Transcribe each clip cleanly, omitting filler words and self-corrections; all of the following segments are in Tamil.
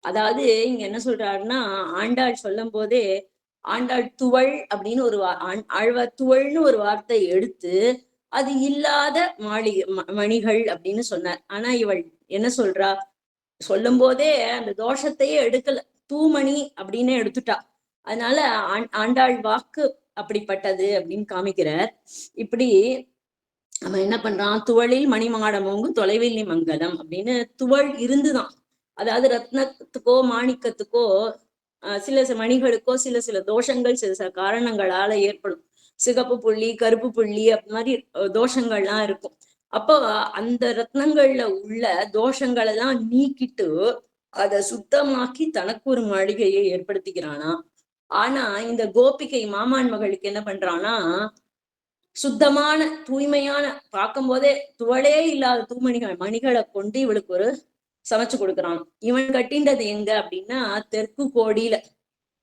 அதாவது இங்க என்ன சொல்றாருன்னா, ஆண்டாள் சொல்லும் போதே ஆண்டாள் துவள் அப்படின்னு ஒரு ஆழ்வார் துவள்னு ஒரு வார்த்தை எடுத்து அது இல்லாத மாளிகை மணிகள் அப்படின்னு சொன்னார். ஆனா இவள் என்ன சொல்றா, சொல்லும் போதே அந்த தோஷத்தையே எடுக்கல, தூமணி அப்படின்னு எடுத்துட்டா. அதனால ஆண்டாள் வாக்கு அப்படிப்பட்டது அப்படின்னு காமிக்கிறார். இப்படி அவன் என்ன பண்றான், துவளில் மணிமாடமோங்கு தொலைவில் மங்கலம் அப்படின்னு துவள் இருந்துதான். அதாவது ரத்னத்துக்கோ மாணிக்கத்துக்கோ சில சில மணிகளுக்கோ சில சில தோஷங்கள் சில சில காரணங்களால ஏற்படும். சிகப்பு புள்ளி கருப்பு புள்ளி அப்படி மாதிரி தோஷங்கள்லாம் இருக்கும். அப்போ அந்த ரத்னங்கள்ல உள்ள தோஷங்கள் எல்லாம் நீக்கிட்டு அதை சுத்தமாக்கி தனக்கு ஒரு மாளிகையை ஏற்படுத்திக்கிறானா. ஆனா இந்த கோபிகை மாமான் மகளுக்கு என்ன பண்றானா, சுத்தமான தூய்மையான பார்க்கும் போதே துவளே இல்லாத மணிகளை கொண்டு இவளுக்கு ஒரு சமைச்சு கொடுக்குறான். இவன் கட்டின்றது எங்க அப்படின்னா தெற்கு கோடியில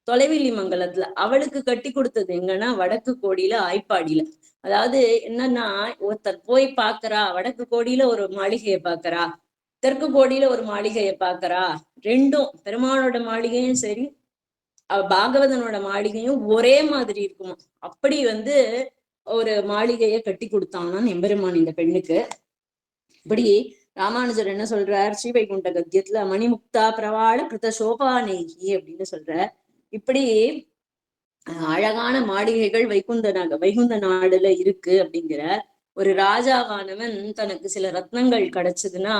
தொலைவில்லி மங்கலத்துல. அவளுக்கு கட்டி கொடுத்தது எங்கன்னா வடக்கு கோடியில ஆய்ப்பாடியில. அதாவது என்னன்னா, ஒருத்தர் போய் பாக்குறா, வடக்கு கோடியில ஒரு மாளிகையை பாக்குறா, தெற்கு கோடியில ஒரு மாளிகையை பாக்குறா. ரெண்டும் பெருமானோட மாளிகையும் சரி பாகவதனோட மாளிகையும் ஒரே மாதிரி இருக்குமா. அப்படி ஒரு மாளிகையை கட்டி கொடுத்தானான் எம்பெருமான் இந்த பெண்ணுக்கு. இப்படி ராமானுஜர் என்ன சொல்றார், ஸ்ரீவைகுண்ட கத்தியத்துல மணிமுக்தா பிரவாள கிருத சோபானேகி அப்படின்னு சொல்ற. இப்படி அழகான மாளிகைகள் வைகுந்த நாடுல இருக்கு அப்படிங்கிற. ஒரு ராஜாவானவன் தனக்கு சில ரத்னங்கள் கிடைச்சதுன்னா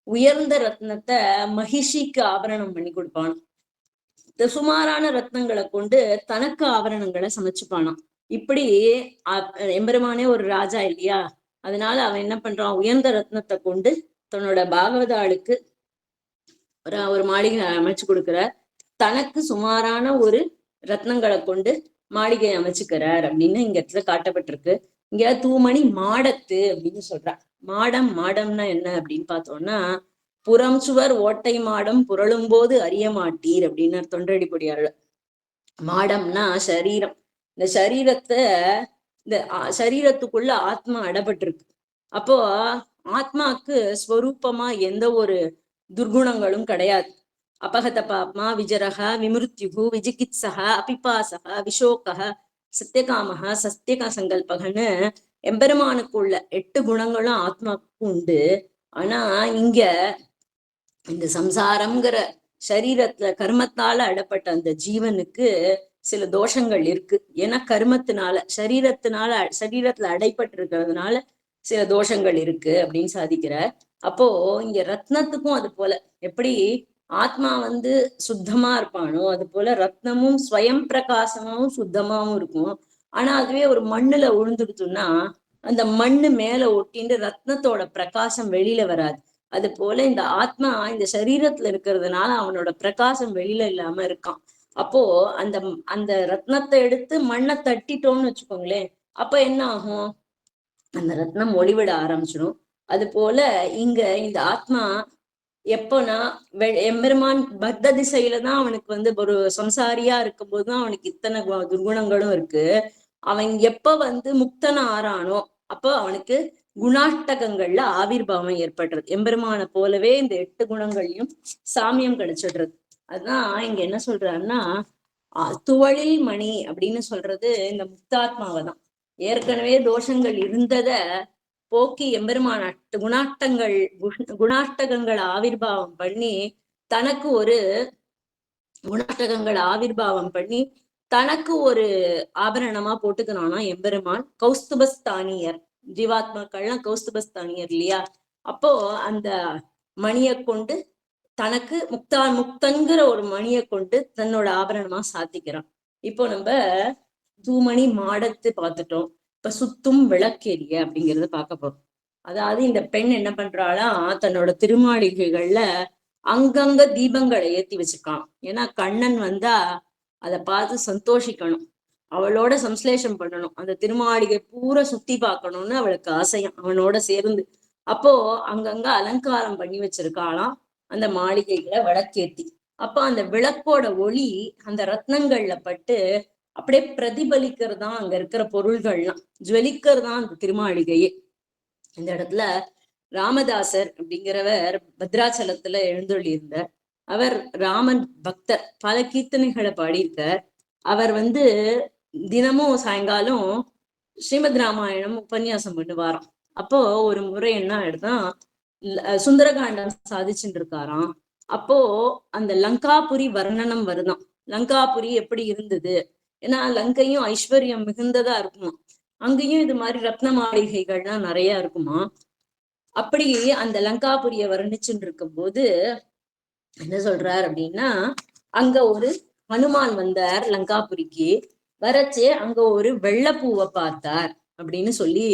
உயர்ந்த ரத்னத்தை மகிஷிக்கு ஆபரணம் பண்ணி கொடுப்பான். சுமாரான ரத்னங்களை கொண்டு தனக்கு ஆபரணங்களை சமைச்சுப்பானான். இப்படி எம்பெருமானே ஒரு ராஜா இல்லையா, அதனால அவன் என்ன பண்றான், உயர்ந்த ரத்னத்தை கொண்டு தன்னோட பாகவத ஆளுக்கு ஒரு மாளிகை அமைச்சு கொடுக்குற, தனக்கு சுமாரான ஒரு ரத்னங்களை கொண்டு மாளிகை அமைச்சுக்கிறார் அப்படின்னு இங்க இடத்துல காட்டப்பட்டிருக்கு. இங்க தூமணி மாடத்து அப்படின்னு சொல்றா. மாடம்னா என்ன அப்படின்னு பார்த்தோம்னா, புறம் சுவர் ஓட்டை மாடம் புரளும் போது அறிய மாட்டீர் அப்படின்னு தொண்டரடி பொடியார்கள். மாடம்னா சரீரம். இந்த சரீரத்தை இந்த சரீரத்துக்குள்ள ஆத்மா அடப்பட்டிருக்கு. அப்போ ஆத்மாக்கு ஸ்வரூபமா எந்த ஒரு துர்குணங்களும் கிடையாது. அபகத பாப்மா விஜரக விமிருத்யுகு விஜிகித்சக அபிபாசக விஷோக சத்தியகாமக சத்தியக சங்கல்பகன்னு எம்பெருமானுக்குள்ள 8 குணங்களும் ஆத்மாவுக்கு உண்டு. ஆனா இங்க இந்த சம்சாரம்ங்கிற சரீரத்துல கர்மத்தால அடப்பட்ட அந்த ஜீவனுக்கு சில தோஷங்கள் இருக்கு. ஏன்னா கர்மத்தினால சரீரத்துல அடைப்பட்டு இருக்கிறதுனால சில தோஷங்கள் இருக்கு அப்படின்னு சாதிக்கிறார். அப்போ இங்க ரத்னத்துக்கும் அது போல எப்படி ஆத்மா சுத்தமா இருப்பானோ அது போல ரத்னமும் ஸ்வயம் பிரகாசமாவும் சுத்தமாவும் இருக்கும். ஆனா அதுவே ஒரு மண்ணுல உழுந்துடுச்சுன்னா அந்த மண்ணு மேல ஒட்டிண்டு ரத்னத்தோட பிரகாசம் வெளியில வராது. அது போல இந்த ஆத்மா இந்த சரீரத்துல இருக்கிறதுனால அவனோட பிரகாசம் வெளியில இல்லாம இருக்கான். அப்போ அந்த அந்த ரத்னத்தை எடுத்து மண்ணை தட்டிட்டோம்னு வச்சுக்கோங்களேன், அப்ப என்ன ஆகும், அந்த ரத்னம் ஒளிவிட ஆரம்பிச்சிடும். அது போல இங்க இந்த ஆத்மா எப்போனா எம்பெருமான் பக்த திசையில தான் அவனுக்கு ஒரு சம்சாரியா இருக்கும் போதுதான் அவனுக்கு இத்தனை துர்குணங்களும் இருக்கு. அவன் எப்ப முக்தன ஆறானோ அப்போ அவனுக்கு குணாஷ்டகங்கள்ல ஆவிர்வாவம் ஏற்படுறது. எம்பெருமான போலவே இந்த 8 குணங்களையும் சாமியம் கிடைச்சிடுறது. அதுதான் இங்க என்ன சொல்றாருன்னா, துவளில் மணி அப்படின்னு சொல்றது இந்த முக்தாத்மாவை தான். ஏற்கனவே தோஷங்கள் இருந்தத போக்கி எம்பெருமான குணாஷ்டகங்கள் ஆவிர்வாவம் பண்ணி தனக்கு ஒரு ஆவிர்வாவம் பண்ணி தனக்கு ஒரு ஆபரணமா போட்டுக்கிறானா எம்பெருமான். கௌஸ்துபஸ்தானியர் ஜீவாத்மாக்கள்லாம் கௌஸ்துபஸ்தானியர் இல்லையா. அப்போ அந்த மணியை கொண்டு தனக்கு முக்தங்கிற ஒரு மணியை கொண்டு தன்னோட ஆபரணமா சாத்திக்கிறான். இப்போ நம்ம தூமணி மாடத்து பார்த்துட்டோம். இப்ப சுத்தும் விளக்கேரிய அப்படிங்கறத பார்க்க போறோம். அதாவது இந்த பெண் என்ன பண்றாளா, தன்னோட திருமாளிகைகள்ல அங்கங்க தீபங்களை ஏத்தி வச்சிருக்கான். ஏன்னா கண்ணன் வந்தா அதை பார்த்து சந்தோஷிக்கணும், அவளோட சம்ஸ்லேஷம் பண்ணணும், அந்த திருமாளிகை பூரா சுத்தி பார்க்கணும்னு அவளுக்கு ஆசையம் அவனோட சேர்ந்து. அப்போ அங்கங்க அலங்காரம் பண்ணி வச்சிருக்காளாம் அந்த மாளிகைகளை விளக்கேத்தி. அப்போ அந்த விளக்கோட ஒளி அந்த ரத்னங்கள்ல பட்டு அப்படியே பிரதிபலிக்கிறதா அங்க இருக்கிற பொருள்கள்லாம் ஜுவலிக்கிறதா அந்த திருமாளிகையே. இந்த இடத்துல ராமதாசர் அப்படிங்கிறவர் பத்ராச்சலத்துல எழுந்தொள்ளி இருந்தார். அவர் ராமன் பக்தர், பல கீர்த்தனைகளை பாடியிருக்கார். அவர் தினமும் சாயங்காலம் ஸ்ரீமத் ராமாயணம் உபன்யாசம் பண்ணுவாராம். அப்போ ஒரு முறை என்ன ஆயிடுதா, சுந்தரகாண்டம் சாதிச்சுட்டு இருக்காராம். அப்போ அந்த லங்காபுரி வர்ணனம் வருதாம். லங்காபுரி எப்படி இருந்தது, ஏன்னா லங்கையும் ஐஸ்வர்யம் மிகுந்ததா இருக்குமா, அங்கேயும் இது மாதிரி ரத்ன மாளிகைகள்லாம் நிறைய இருக்குமா. அப்படி அந்த லங்காபுரிய வர்ணிச்சுட்டு இருக்கும் போது என்ன சொல்றார் அப்படின்னா, அங்க ஒரு ஹனுமான் வந்தார் லங்காபுரிக்கு. வரச்சு அங்க ஒரு வெள்ளப்பூவை பார்த்தார் அப்படின்னு சொல்லி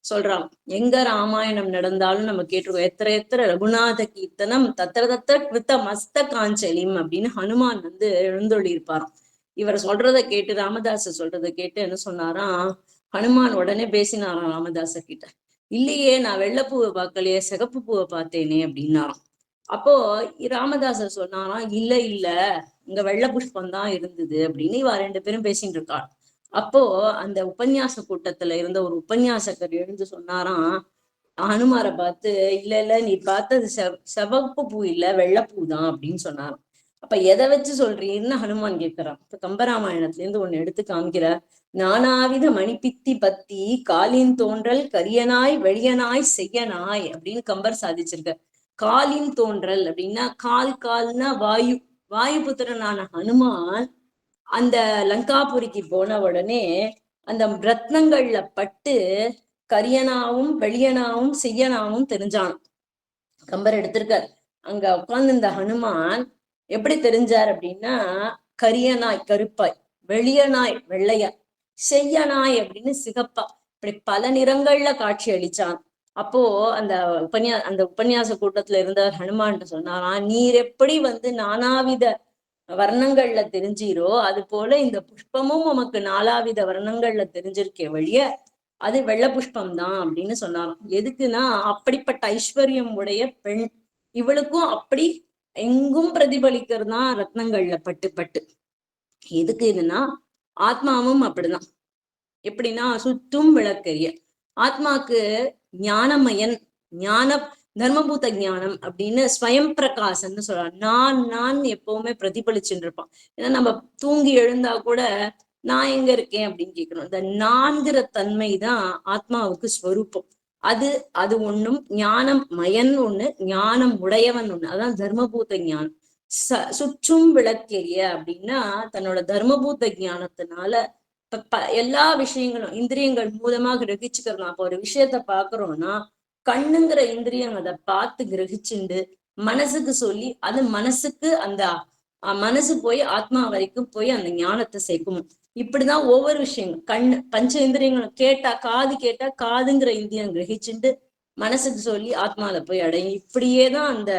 சொல்றான். எங்க ராமாயணம் நடந்தாலும் நம்ம கேட்டிருக்கோம், எத்தனை எத்தனை ரகுநாத கீர்த்தனம் தத்திர தத்திர கிருத்த மஸ்த காஞ்சலிம் அப்படின்னு ஹனுமான் எழுந்தொள்ளி இருப்பாராம். இவர் சொல்றதை கேட்டு, ராமதாச சொல்றதை கேட்டு என்ன சொன்னாராம், ஹனுமான் உடனே பேசினாராம் ராமதாச கிட்ட. இல்லையே, நான் வெள்ளைப்பூவை பார்க்கலையே, சிகப்பு பூவை பார்த்தேனே அப்படின்னாராம். அப்போ ராமதாசர் சொன்னாராம், இல்ல இல்ல, இங்க வெள்ளை புஷ்பம் தான் இருந்தது அப்படின்னு இவ ரெண்டு பேரும் பேசிட்டு இருக்காள். அப்போ அந்த உபன்யாச கூட்டத்துல இருந்த ஒரு உபன்யாசகர் எழுந்து சொன்னாராம் ஹனுமாரை பார்த்து, இல்ல இல்ல, நீ பார்த்தது செவப்பு பூ இல்ல, வெள்ளைப்பூ தான் அப்படின்னு சொன்னாராம். அப்ப எதை வச்சு சொல்றீன்னு ஹனுமான் கேட்கிறான். இப்ப கம்பராமாயணத்துல இருந்து ஒண்ணு எடுத்து காமிக்கிற, நானாவித மணிப்பித்தி பத்தி காலின் தோன்றல் கரியனாய் வெளியனாய் செய்யனாய் அப்படின்னு கம்பர் சாதிச்சிருக்க. காலின் தோன்றல் அப்படின்னா, கால்னா வாயு, வாயு புத்திரனான ஹனுமான் அந்த லங்காபுரிக்கு போன உடனே அந்த ரத்னங்கள்ல பட்டு கரியனாவும் வெளியனாவும் செய்யனாவும் தெரிஞ்சான். கம்பர் எடுத்திருக்கார். அங்க உட்கார்ந்து இந்த ஹனுமான் எப்படி தெரிஞ்சார் அப்படின்னா, கரியனாய் கருப்பாய், வெளியனாய் வெள்ளையா, செய்யனாய் அப்படின்னு சிகப்பா, இப்படி பல நிறங்கள்ல காட்சி அளிச்சான். அப்போ அந்த உபன்யாச கூட்டத்துல இருந்த ஹனுமான் சொன்னாராம், நீர் எப்படி நானாவித வர்ணங்கள்ல தெரிஞ்சீரோ அது போல இந்த புஷ்பமும் உமக்கு நாலாவித வர்ணங்கள்ல தெரிஞ்சிருக்கே வழிய அது வெள்ளை புஷ்பம் தான் அப்படின்னு சொன்னாராம். எதுக்குன்னா, அப்படிப்பட்ட ஐஸ்வர்யம் உடைய பெண், இவளுக்கும் அப்படி எங்கும் பிரதிபலிக்கிறது தான் ரத்னங்கள்ல பட்டு பட்டு. எதுக்கு இதுன்னா, ஆத்மாவும் அப்படிதான். எப்படின்னா, சுற்றும் விளக்கரிய ஆத்மாக்கு ஞானமயன், ஞான தர்மபூத ஞானம் அப்படின்னு ஸ்வயம் பிரகாசன்னு சொல்றான். நான் எப்பவுமே பிரதிபலிச்சுட்டு இருப்பான். ஏன்னா நம்ம தூங்கி எழுந்தா கூட நான் எங்க இருக்கேன் அப்படின்னு கேட்கணும். இந்த நான்கிற தன்மைதான் ஆத்மாவுக்கு ஸ்வரூபம். அது அது ஒண்ணும், ஞானம் மயன் ஒண்ணு, ஞானம் உடையவன் ஒண்ணு. அதான் தர்மபூத ஞானம். சுற்றும் விளக்கெரிய அப்படின்னா, தன்னோட தர்மபூத ஞானத்தினால எல்லா விஷயங்களும் இந்திரியங்கள் மூலமா கிரகிச்சுக்கிறோம். அப்போ ஒரு விஷயத்த பாக்குறோம்னா, கண்ணுங்கிற இந்திரியம் அதை பார்த்து கிரகிச்சுண்டு மனசுக்கு சொல்லி, அது மனசுக்கு அந்த மனசு போய் ஆத்மா வரைக்கும் போய் அந்த ஞானத்தை சேர்க்கும். இப்படிதான் ஒவ்வொரு விஷயங்கள், கண்ணு பஞ்ச இந்திரியங்களும் கேட்டா, காது கேட்டா காதுங்கிற இந்திரியம் கிரகிச்சுண்டு மனசுக்கு சொல்லி ஆத்மால போய் அடையும். இப்படியேதான் அந்த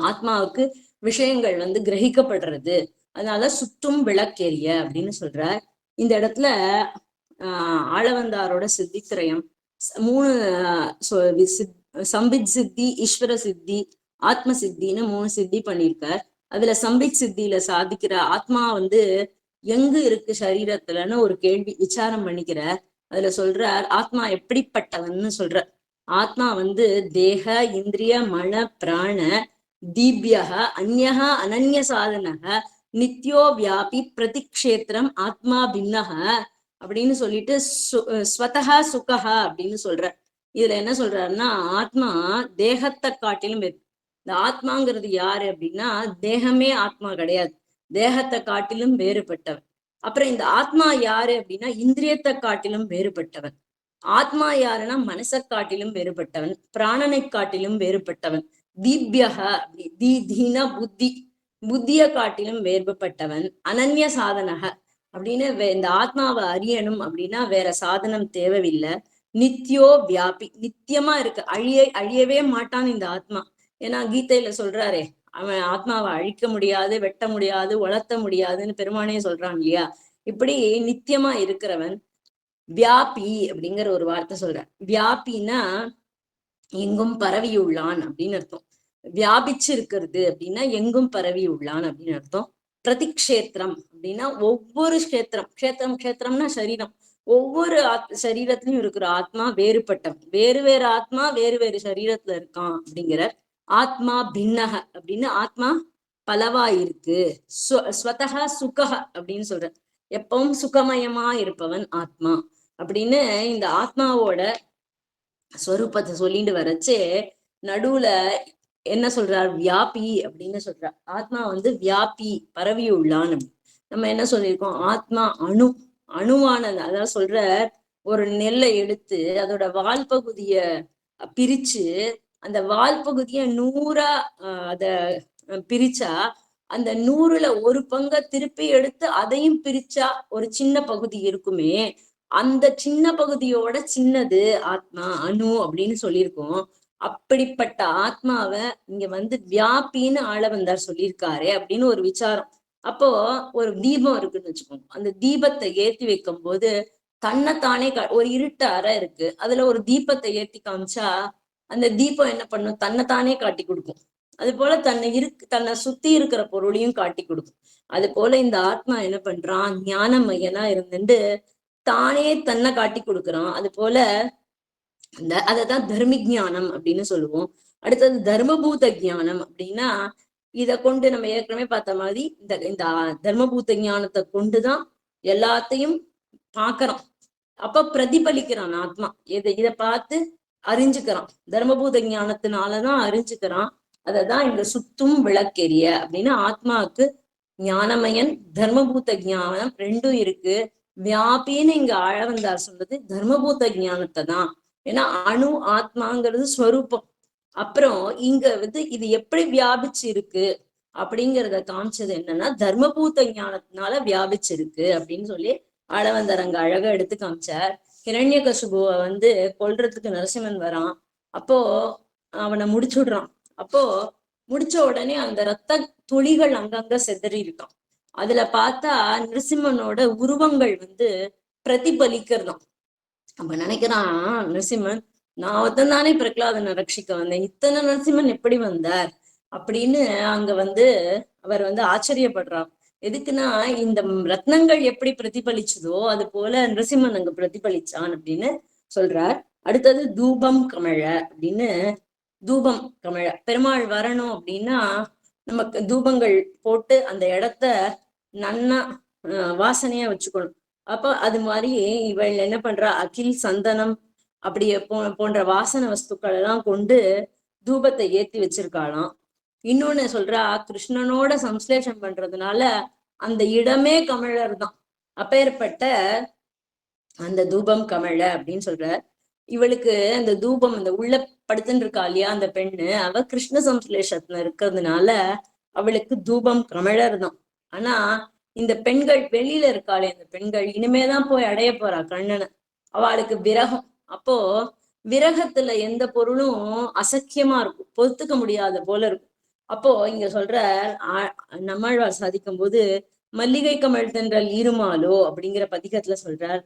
ஆத்மாவுக்கு விஷயங்கள் கிரகிக்கப்படுறது. அதனால சுற்றும் விளக்கெரிய அப்படின்னு சொல்ற. இந்த இடத்துல ஆளவந்தாரோட சித்தித்திரயம் மூணு சம்பித் சித்தி, ஈஸ்வர சித்தி, ஆத்ம சித்தின்னு 3 சித்தி பண்ணியிருக்கார். அதுல சம்பித் சித்தியில சாதிக்கிற ஆத்மா எங்கு இருக்கு சரீரத்துலன்னு ஒரு கேள்வி விசாரம் பண்ணிக்கிற. அதுல சொல்றார், ஆத்மா எப்படிப்பட்டவன்னு சொல்ற. ஆத்மா தேக இந்திரிய மன பிராண தீபியக அந்யக அனன்ய சாதனக நித்யோ வியாபி பிரதிக்ஷேத்திரம் ஆத்மா பின்னக அப்படின்னு சொல்லிட்டு ஸ்வதஹா சுகஹா அப்படின்னு சொல்ற. இதுல என்ன சொல்றாருன்னா, ஆத்மா தேகத்தை காட்டிலும் இந்த ஆத்மாங்கிறது யாரு அப்படின்னா, தேகமே ஆத்மா கிடையாது, தேகத்தை காட்டிலும் வேறுபட்டவன். அப்புறம் இந்த ஆத்மா யாரு அப்படின்னா, இந்திரியத்தை காட்டிலும் வேறுபட்டவன். ஆத்மா யாருன்னா, மனசை காட்டிலும் வேறுபட்டவன், பிராணனை காட்டிலும் வேறுபட்டவன். தீபியக தீனா புத்தி, புத்திய காட்டிலும் வேறுபட்டவன். அனன்ய சாதனக அப்படின்னு இந்த ஆத்மாவை அறியணும் அப்படின்னா வேற சாதனம் தேவையில்லை. நித்யோ வியாபி, நித்தியமா இருக்கு, அழியவே மாட்டான் இந்த ஆத்மா. ஏன்னா கீதையில சொல்றாரே, அவன் ஆத்மாவை அழிக்க முடியாது, வெட்ட முடியாது, வளர்த்த முடியாதுன்னு பெருமானே சொல்றான் இல்லையா. இப்படி நித்தியமா இருக்கிறவன். வியாபி அப்படிங்கிற ஒரு வார்த்தை சொல்ற. வியாபின்னா எங்கும் பரவி உள்ளான் அப்படின்னு அர்த்தம். வியாபிச்சு இருக்கிறது அப்படின்னா எங்கும் பரவி உள்ளான் அப்படின்னு அர்த்தம். பிரதிக்ஷேத்திரம் அப்படின்னா ஒவ்வொரு க்ஷேத்திரம்னா சரீரம். ஒவ்வொரு சரீரத்திலையும் இருக்கிற ஆத்மா வேறுபட்டவன். வேறு வேறு ஆத்மா வேறு வேறு சரீரத்துல இருக்கான் அப்படிங்கிற. ஆத்மா பின்னக அப்படின்னு ஆத்மா பலவா இருக்கு. ஸ்வதக சுகக அப்படின்னு சொல்ற, எப்பவும் சுகமயமா இருப்பவன் ஆத்மா அப்படின்னு இந்த ஆத்மாவோட ஸ்வரூபத்தை சொல்லிட்டு வரச்சே நடுவுல என்ன சொல்றார், வியாபி அப்படின்னு சொல்றார். ஆத்மா வந்து வியாபி, பரவி உள்ளான். நம்ம என்ன சொல்லியிருக்கோம், ஆத்மா அணு, அணுவானது. அதாவது சொல்ற, ஒரு நெல்லை எடுத்து அதோட வால் பகுதிய பிரிச்சு அந்த வால் பகுதிய 100 அத பிரிச்சா அந்த 100ல ஒரு பங்க திருப்பி எடுத்து அதையும் பிரிச்சா ஒரு சின்ன பகுதி இருக்குமே, அந்த சின்ன பகுதியோட சின்னது ஆத்மா, அணு அப்படின்னு சொல்லியிருக்கோம். அப்படிப்பட்ட ஆத்மாவை இங்க வந்து வியாபின்னு ஆளவந்தார் சொல்லியிருக்காரு அப்படின்னு ஒரு விசாரம். அப்போ ஒரு தீபம் இருக்குன்னு வச்சுக்கோங்க, அந்த தீபத்தை ஏத்தி வைக்கும் போது தன்னைத்தானே ஒரு இருட்டு அறை இருக்கு, அதுல ஒரு தீபத்தை ஏத்தி காமிச்சா அந்த தீபம் என்ன பண்ணும், தன்னைத்தானே காட்டி கொடுக்கும். அது போல தன்னை சுத்தி இருக்கிற பொருளையும் காட்டி கொடுக்கும். அது போல இந்த ஆத்மா என்ன பண்றான், ஞானமயனா இருந்துட்டு தானே தன்னை காட்டி கொடுக்குறான். அது போல அததான் தர்மி ஜானம் அப்படின்னு சொல்லுவோம். அடுத்தது தர்மபூத ஜானம் அப்படின்னா, இத கொண்டு நம்ம ஏற்கனவே பார்த்த மாதிரி இந்த இந்த தர்மபூத ஞானத்தை கொண்டுதான் எல்லாத்தையும் பாக்குறான். அப்ப பிரதிபலிக்கிறான் ஆத்மா, இத பார்த்து அறிஞ்சுக்கிறான். தர்மபூத ஞானத்தினாலதான் அறிஞ்சுக்கிறான். அததான் இந்த சுத்தும் விளக்கெரிய அப்படின்னு ஆத்மாவுக்கு ஞானமயன் தர்மபூத ஞானம் ரெண்டும் இருக்கு. வியாபின்னு இங்க ஆழவந்தார் சொல்றது தர்மபூத ஞானத்தை தான். ஏன்னா அணு ஆத்மாங்கிறது ஸ்வரூபம். அப்புறம் இங்க வந்து இது எப்படி வியாபிச்சு இருக்கு அப்படிங்கிறத காமிச்சது என்னன்னா, தர்மபூத ஞானத்தினால வியாபிச்சிருக்கு அப்படின்னு சொல்லி ஆளவந்தார் அங்க அழகா எடுத்து காமிச்சார். ஹிரண்யகசுபுவை வந்து கொல்றதுக்கு நரசிம்மன் வரான். அப்போ அவனை முடிச்சுடுறான். அப்போ முடிச்ச உடனே அந்த ரத்த துளிகள் அங்கங்க செதறி இருக்கான். அதுல பார்த்தா நரசிம்மனோட உருவங்கள் வந்து பிரதிபலிக்கிறதாம். அப்ப நினைக்கிறான் நரசிம்மன், நான் ஒருத்தன் தானே பிரகலாதனை ரட்சிக்க வந்தேன், இத்தனை நரசிம்மன் எப்படி வந்தார் அப்படின்னு அங்க வந்து அவர் வந்து ஆச்சரியப்படுறார். எதுக்குன்னா, இந்த ரத்னங்கள் எப்படி பிரதிபலிச்சதோ அது போல நரசிம்மன் அங்க பிரதிபலிச்சான் அப்படின்னு சொல்றார். அடுத்தது தூபம் கமழ அப்படின்னு, தூபம் கமழ, பெருமாள் வரணும் அப்படின்னா நமக்கு தூபங்கள் போட்டு அந்த இடத்த நன்னா வாசனையா வச்சுக்கணும். அப்ப அது மாதிரி இவள் என்ன பண்றா, அகில் சந்தனம் அப்படியே போன்ற வாசன வஸ்துக்கள் எல்லாம் கொண்டு தூபத்தை ஏத்தி வச்சிருக்காளாம். இன்னொன்னு சொல்றா, கிருஷ்ணனோட சம்ஸ்லேஷம் பண்றதுனால அந்த இடமே கமழர் தான். அப்பேற்பட்ட அந்த தூபம் கமழ அப்படின்னு சொல்ற. இவளுக்கு அந்த தூபம், அந்த உள்ள படுத்துன்னு இருக்கா இல்லையா அந்த பெண்ணு, அவ கிருஷ்ண சம்ஸ்லேஷத்துல இருக்கிறதுனால அவளுக்கு தூபம் கமழர் தான். ஆனா இந்த பெண்கள் வெளியில இருக்காளே, அந்த பெண்கள் இனிமேதான் போய் அடைய போறா கண்ணனை. அவளுக்கு விரகம். அப்போ விரகத்துல எந்த பொருளும் அசக்கியமா இருக்கும், பொறுத்துக்க முடியாத போல இருக்கும். அப்போ இங்க சொல்ற நம்மாழ்வார் சாதிக்கும் போது, மல்லிகை கமல் தென்றல் ஈருமாலோ அப்படிங்கிற பதிகத்துல சொல்றார்,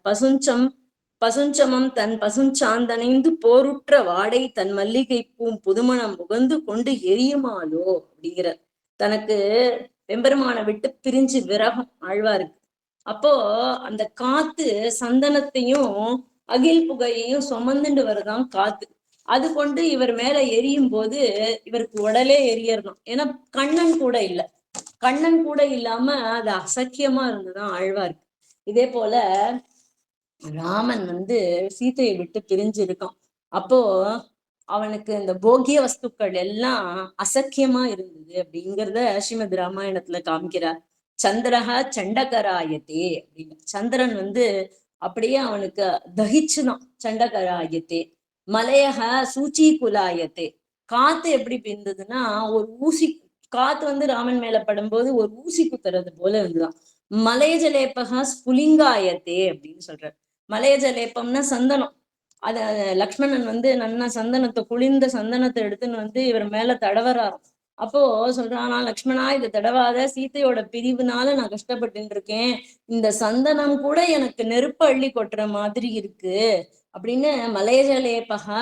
பசுஞ்சமம் தன் பசுஞ்சாந்தனைந்து போருற்ற வாடை தன் மல்லிகை பூம் புதுமணம் முகந்து கொண்டு எரியுமாலோ அப்படிங்கிற. தனக்கு வெம்பெருமான விட்டு பிரிஞ்சு விரகம் ஆழ்வாருக்கு. அப்போ அந்த காத்து சந்தனத்தையும் அகில் புகையையும் சுமந்துட்டு வருதான் காத்து. அது கொண்டு இவர் மேல எரியும் போது இவருக்கு உடலே எரியறதான். ஏன்னா கண்ணன் கூட இல்ல, கண்ணன் கூட இல்லாம அது அசக்கியமா இருந்துதான் ஆழ்வாருக்கு. இதே போல ராமன் வந்து சீதையை விட்டு பிரிஞ்சு இருக்கான். அப்போ அவனுக்கு இந்த போகிய வஸ்துக்கள் எல்லாம் அசக்கியமா இருந்தது அப்படிங்கிறத ஸ்ரீமத் ராமாயணத்துல காமிக்கிறார். சந்திரஹா சண்டகராயத்தே அப்படின்னு, சந்திரன் வந்து அப்படியே அவனுக்கு தகிச்சுதான். சண்டகராயத்தே மலையக சூச்சி குலாயத்தே, காத்து எப்படி பிந்ததுன்னா ஒரு ஊசி, காத்து வந்து ராமன் மேல படும்போது ஒரு ஊசி குத்துறது போல இருந்துதான். மலையஜலேபகா ஸ்புலிங்காயத்தே அப்படின்னு சொல்ற. மலையஜலேபம்னா சந்தனம். அத லக்ஷ்மணன் வந்து நன்னா சந்தனத்தை, குளிர்ந்த சந்தனத்தை எடுத்துன்னு வந்து இவர் மேல தடவறாராம். அப்போ சொல்றான், நான் லக்ஷ்மணா இதை தடவாத, சீத்தையோட பிரிவுனால நான் கஷ்டப்பட்டு இருக்கேன், இந்த சந்தனம் கூட எனக்கு நெருப்பு அள்ளி கொட்டுற மாதிரி இருக்கு அப்படின்னு. மலையஜலேபகா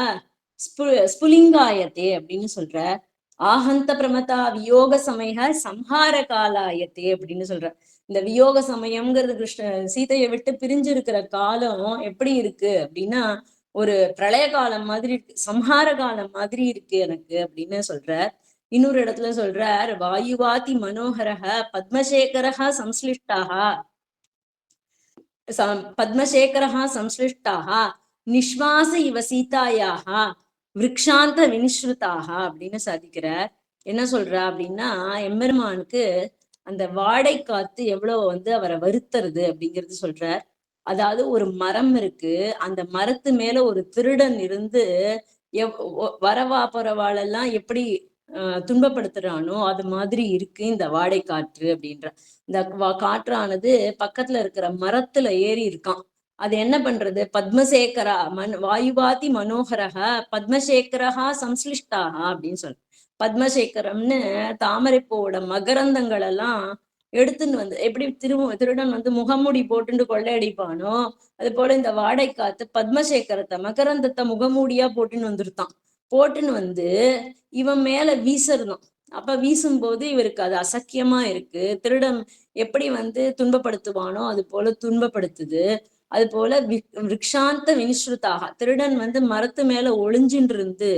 ஸ்புலிங்காயத்தே அப்படின்னு சொல்ற. ஆஹந்த பிரமதா வியோக சமய சம்ஹார காலாயத்தே அப்படின்னு சொல்ற. இந்த வியோக சமயம்ங்கிறது சீதையை விட்டு பிரிஞ்சு இருக்கிற காலம் எப்படி இருக்கு அப்படின்னா, ஒரு பிரளய காலம் மாதிரி இருக்கு, சம்ஹார காலம் மாதிரி இருக்கு எனக்கு அப்படின்னு சொல்றார். இன்னொரு இடத்துல சொல்றார், வாயுவாதி மனோகரக பத்மசேகரக சம்ஸ்லிஷ்டாக பத்மசேகரா சம்ஸ்லிஷ்டாக நிஸ்வாச இவ சீதாயாக விரக்ஷாந்த வினிஸ்ருதாக அப்படின்னு சாதிக்கிறார். என்ன சொல்றா அப்படின்னா, எம்பெருமானுக்கு அந்த வாடை காத்து எவ்வளவு அவரை வருத்துறது அப்படிங்கிறது சொல்றார். அதாவது ஒரு மரம் இருக்கு, அந்த மரத்து மேல ஒரு திருடன் இருந்து வரவா போறவாளெல்லாம் எப்படி துன்பப்படுத்துறானோ அது மாதிரி இருக்கு இந்த வாடை காற்று அப்படின்ற. இந்த காற்றானது பக்கத்துல இருக்கிற மரத்துல ஏறி இருக்கான். அது என்ன பண்றது? பத்மசேகரா வாயுவாதி மனோகரகா பத்மசேகரஹா சம்ஸ்லிஷ்டாகா அப்படின்னு சொல்ற. பத்மசேகரம்னு தாமரைப்பூவோட மகரந்தங்கள் எல்லாம் எடுத்துன்னு எப்படி திருடன் முகமூடி போட்டுட்டு கொள்ளையடிப்பானோ அது போல இந்த வாடை காத்து பத்மசேகரத்தை மகரந்தத்தை முகமூடியா போட்டுன்னு வந்துருத்தான். போட்டுன்னு இவன் மேல வீசறணும். அப்ப வீசும்போது இவருக்கு அது அசக்கியமா இருக்கு. திருடன் எப்படி துன்பப்படுத்துவானோ அது போல துன்பப்படுத்துது. அது போல விரக்ஷாந்த வினிஸ்ருதாக திருடன் மரத்து மேல ஒளிஞ்சின்னு இருந்து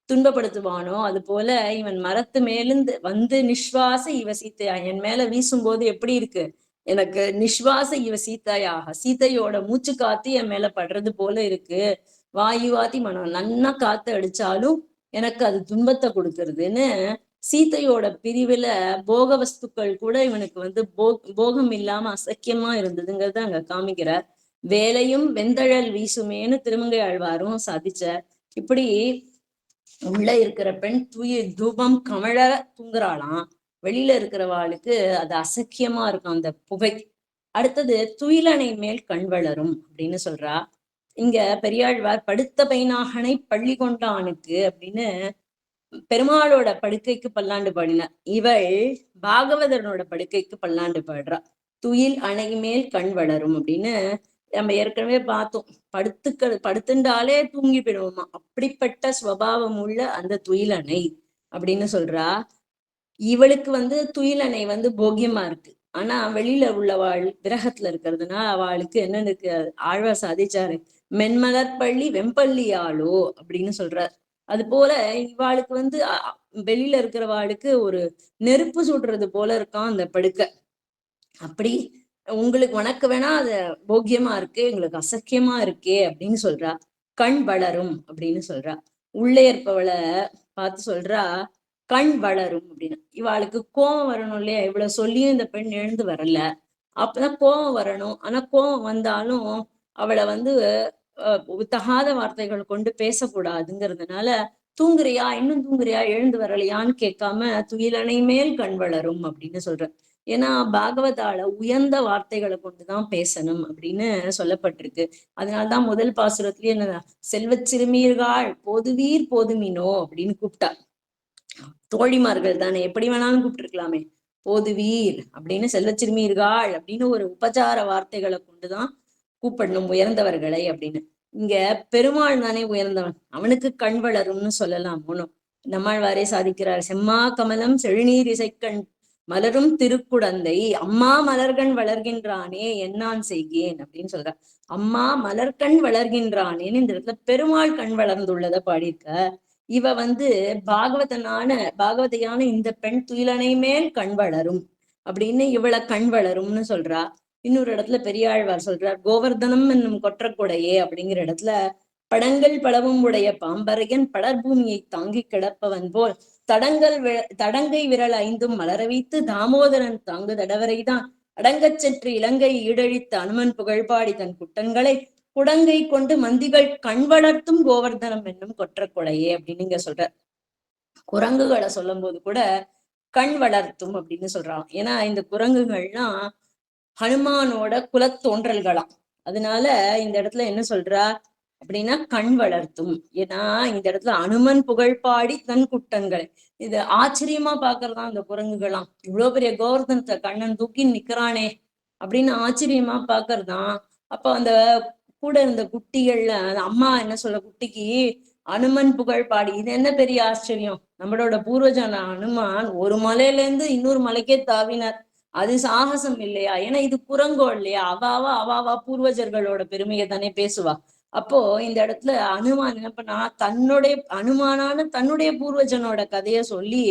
துன்பப்படுத்துவானோ அது போல இவன் மரத்து மேலிருந்து நிஸ்வாச இவ சீத்தையா என் மேல வீசும்போது எப்படி இருக்கு, எனக்கு நிஸ்வாச இவ சீத்தையாக சீத்தையோட மூச்சு காத்து என் மேல படுறது போல இருக்கு. வாயுவாதி மனம் நன்னா காத்து அடிச்சாலும் எனக்கு அது துன்பத்தை கொடுக்கறதுன்னு சீத்தையோட பிரிவுல போக வஸ்துக்கள் கூட இவனுக்கு போகம் இல்லாம அசக்கியமா இருந்ததுங்கிறத அங்க காமிக்கிறார். வேலையும் வெந்தழல் வீசுமேன்னு திருமங்கை ஆழ்வாரும் சாதிச்சார். இப்படி உள்ள இருக்கிற பெண் தூபம் கமழ தூங்குறாளாம், வெளியில இருக்கிறவாளுக்கு அது அசக்கியமா இருக்கும் அந்த புகை. அடுத்தது துயிலணை மேல் கண் வளரும் அப்படின்னு சொல்றா. இங்க பெரியாழ்வார் படுத்த பைனாகனை பள்ளி கொண்டானுக்கு அப்படின்னு பெருமாளோட படுக்கைக்கு பல்லாண்டு பாடினார். இவள் பாகவதனோட படுக்கைக்கு பல்லாண்டு பாடுறா. துயில் அணை மேல் கண் வளரும் அப்படின்னு நம்ம ஏற்கனவே பார்த்தோம். படுத்துண்டாலே தூங்கி போயிடுவோமா, அப்படிப்பட்ட ஸ்வபாவம் உள்ள அந்த துயிலணை அப்படின்னு சொல்றா. இவளுக்கு துயிலணை போகியமா இருக்கு. ஆனா வெளியில உள்ளவாள் விரகத்துல இருக்கிறதுனா அவளுக்கு என்னன்னு இருக்கு, ஆழ்வார் சாதிச்சாரு, மென்மலர் பள்ளி வெம்பள்ளியாளோ அப்படின்னு சொல்றார். அது போல இவாளுக்கு வெளியில இருக்கிறவாளுக்கு ஒரு நெருப்பு சுடுறது போல இருக்கான் அந்த படுக்கை. அப்படி உங்களுக்கு உனக்கு வேணா அது போக்கியமா இருக்கு, எங்களுக்கு அசக்கியமா இருக்கே அப்படின்னு சொல்றா. கண் வளரும் அப்படின்னு சொல்றா. உள்ளே இருப்பவளை பார்த்து சொல்றா கண் வளரும் அப்படின்னு. இவாளுக்கு கோபம் வரணும் இல்லையா, இவ்வளவு சொல்லியும் இந்த பெண் எழுந்து வரல. அப்பதான் கோபம் வரணும். ஆனா கோபம் வந்தாலும் அவளை தகாத வார்த்தைகள் கொண்டு பேசக்கூடாதுங்கிறதுனால தூங்குறியா, இன்னும் தூங்குறியா, எழுந்து வரலையான்னு கேட்காம துயிலணை மேல் கண் வளரும் அப்படின்னு சொல்ற. ஏன்னா பாகவதால உயர்ந்த வார்த்தைகளை கொண்டுதான் பேசணும் அப்படின்னு சொல்லப்பட்டிருக்கு. அதனால்தான் முதல் பாசுரத்திலேயே என்ன, செல்வச் சிறுமீர்கள் போதுவீர் போதுமினோ அப்படின்னு கூப்பிட்டா. தோழிமார்கள் தானே, எப்படி வேணாலும் கூப்பிட்டுருக்கலாமே. போதுவீர் அப்படின்னு செல்வச் சிறுமீர்கள் அப்படின்னு ஒரு உபச்சார வார்த்தைகளை கொண்டுதான் கூப்பிடணும் உயர்ந்தவர்களை அப்படின்னு. இங்க பெருமாள் தானே உயர்ந்தவன், அவனுக்கு கண் வளரும்னு சொல்லலாம். ஒண்ணும் நம்மாழ்வாரே சாதிக்கிறார், செம்மா கமலம் செழுநீர் இசைக்கண் மலரும் திருக்குடந்தை அம்மா மலர்கண் வளர்கின்றானே என்னான் செய்கேன் அப்படின்னு சொல்ற. அம்மா மலர்கண் வளர்கின்றானேன்னு இந்த இடத்துல பெருமாள் கண் வளர்ந்துள்ளத பாடியிருக்க. இவ பாகவதையான இந்த பெண் துயிலனை மேல் கண் வளரும் அப்படின்னு இவளை கண் வளரும்னு சொல்றா. இன்னொரு இடத்துல பெரியாழ்வார் சொல்றார், கோவர்தனம் என்னும் கொற்றக்குடையே அப்படிங்கிற இடத்துல படங்கள் பலவும் உடைய பாம்பரையன் படர்பூமியை தாங்கி கிடப்பவன் போல் தடங்கை விரல் ஐந்தும் மலர வைத்து தாமோதரன் தாங்கு தடவரைதான் அடங்கச் சென்று இலங்கை ஈடழித்த அனுமன் புகழ்பாடி தன் குட்டன்களை குடங்கை கொண்டு மந்திகள் கண் வளர்த்தும் கோவர்தனம் என்னும் கொற்றக்குடையே அப்படின்னு இங்க சொல்ற. குரங்குகளை சொல்லும் போது கூட கண் வளர்த்தும் அப்படின்னு சொல்றான். ஏன்னா இந்த குரங்குகள்லாம் ஹனுமானோட குலத்தோன்றல்களாம். அதனால இந்த இடத்துல என்ன சொல்றா அப்படின்னா கண் வளர்த்தும். ஏன்னா இந்த இடத்துல அனுமன் புகழ்பாடி தன் குட்டன்கள், இது ஆச்சரியமா பாக்குறதா அந்த குரங்குகளாம். இவ்வளவு பெரிய கோவர்தனத்தை கண்ணன் தூக்கி நிக்கிறானே அப்படின்னு ஆச்சரியமா பாக்குறதான். அப்ப அந்த கூட இருந்த குட்டிகள்ல அம்மா என்ன சொல்ல, குட்டிக்கு அனுமன் புகழ் பாடி, இது என்ன பெரிய ஆச்சரியம், நம்மளோட பூர்வஜான அனுமான் ஒரு மலையில இருந்து இன்னொரு மலைக்கே தாவினார், அது சாகசம் இல்லையா? ஏன்னா இது குரங்கோ இல்லையா, அவாவா பூர்வஜர்களோட பெருமையை தானே பேசுவா. அப்போ இந்த இடத்துல அனுமான் என்ன பண்ணா, தன்னுடைய பூர்வஜனோட கதைய சொல்லி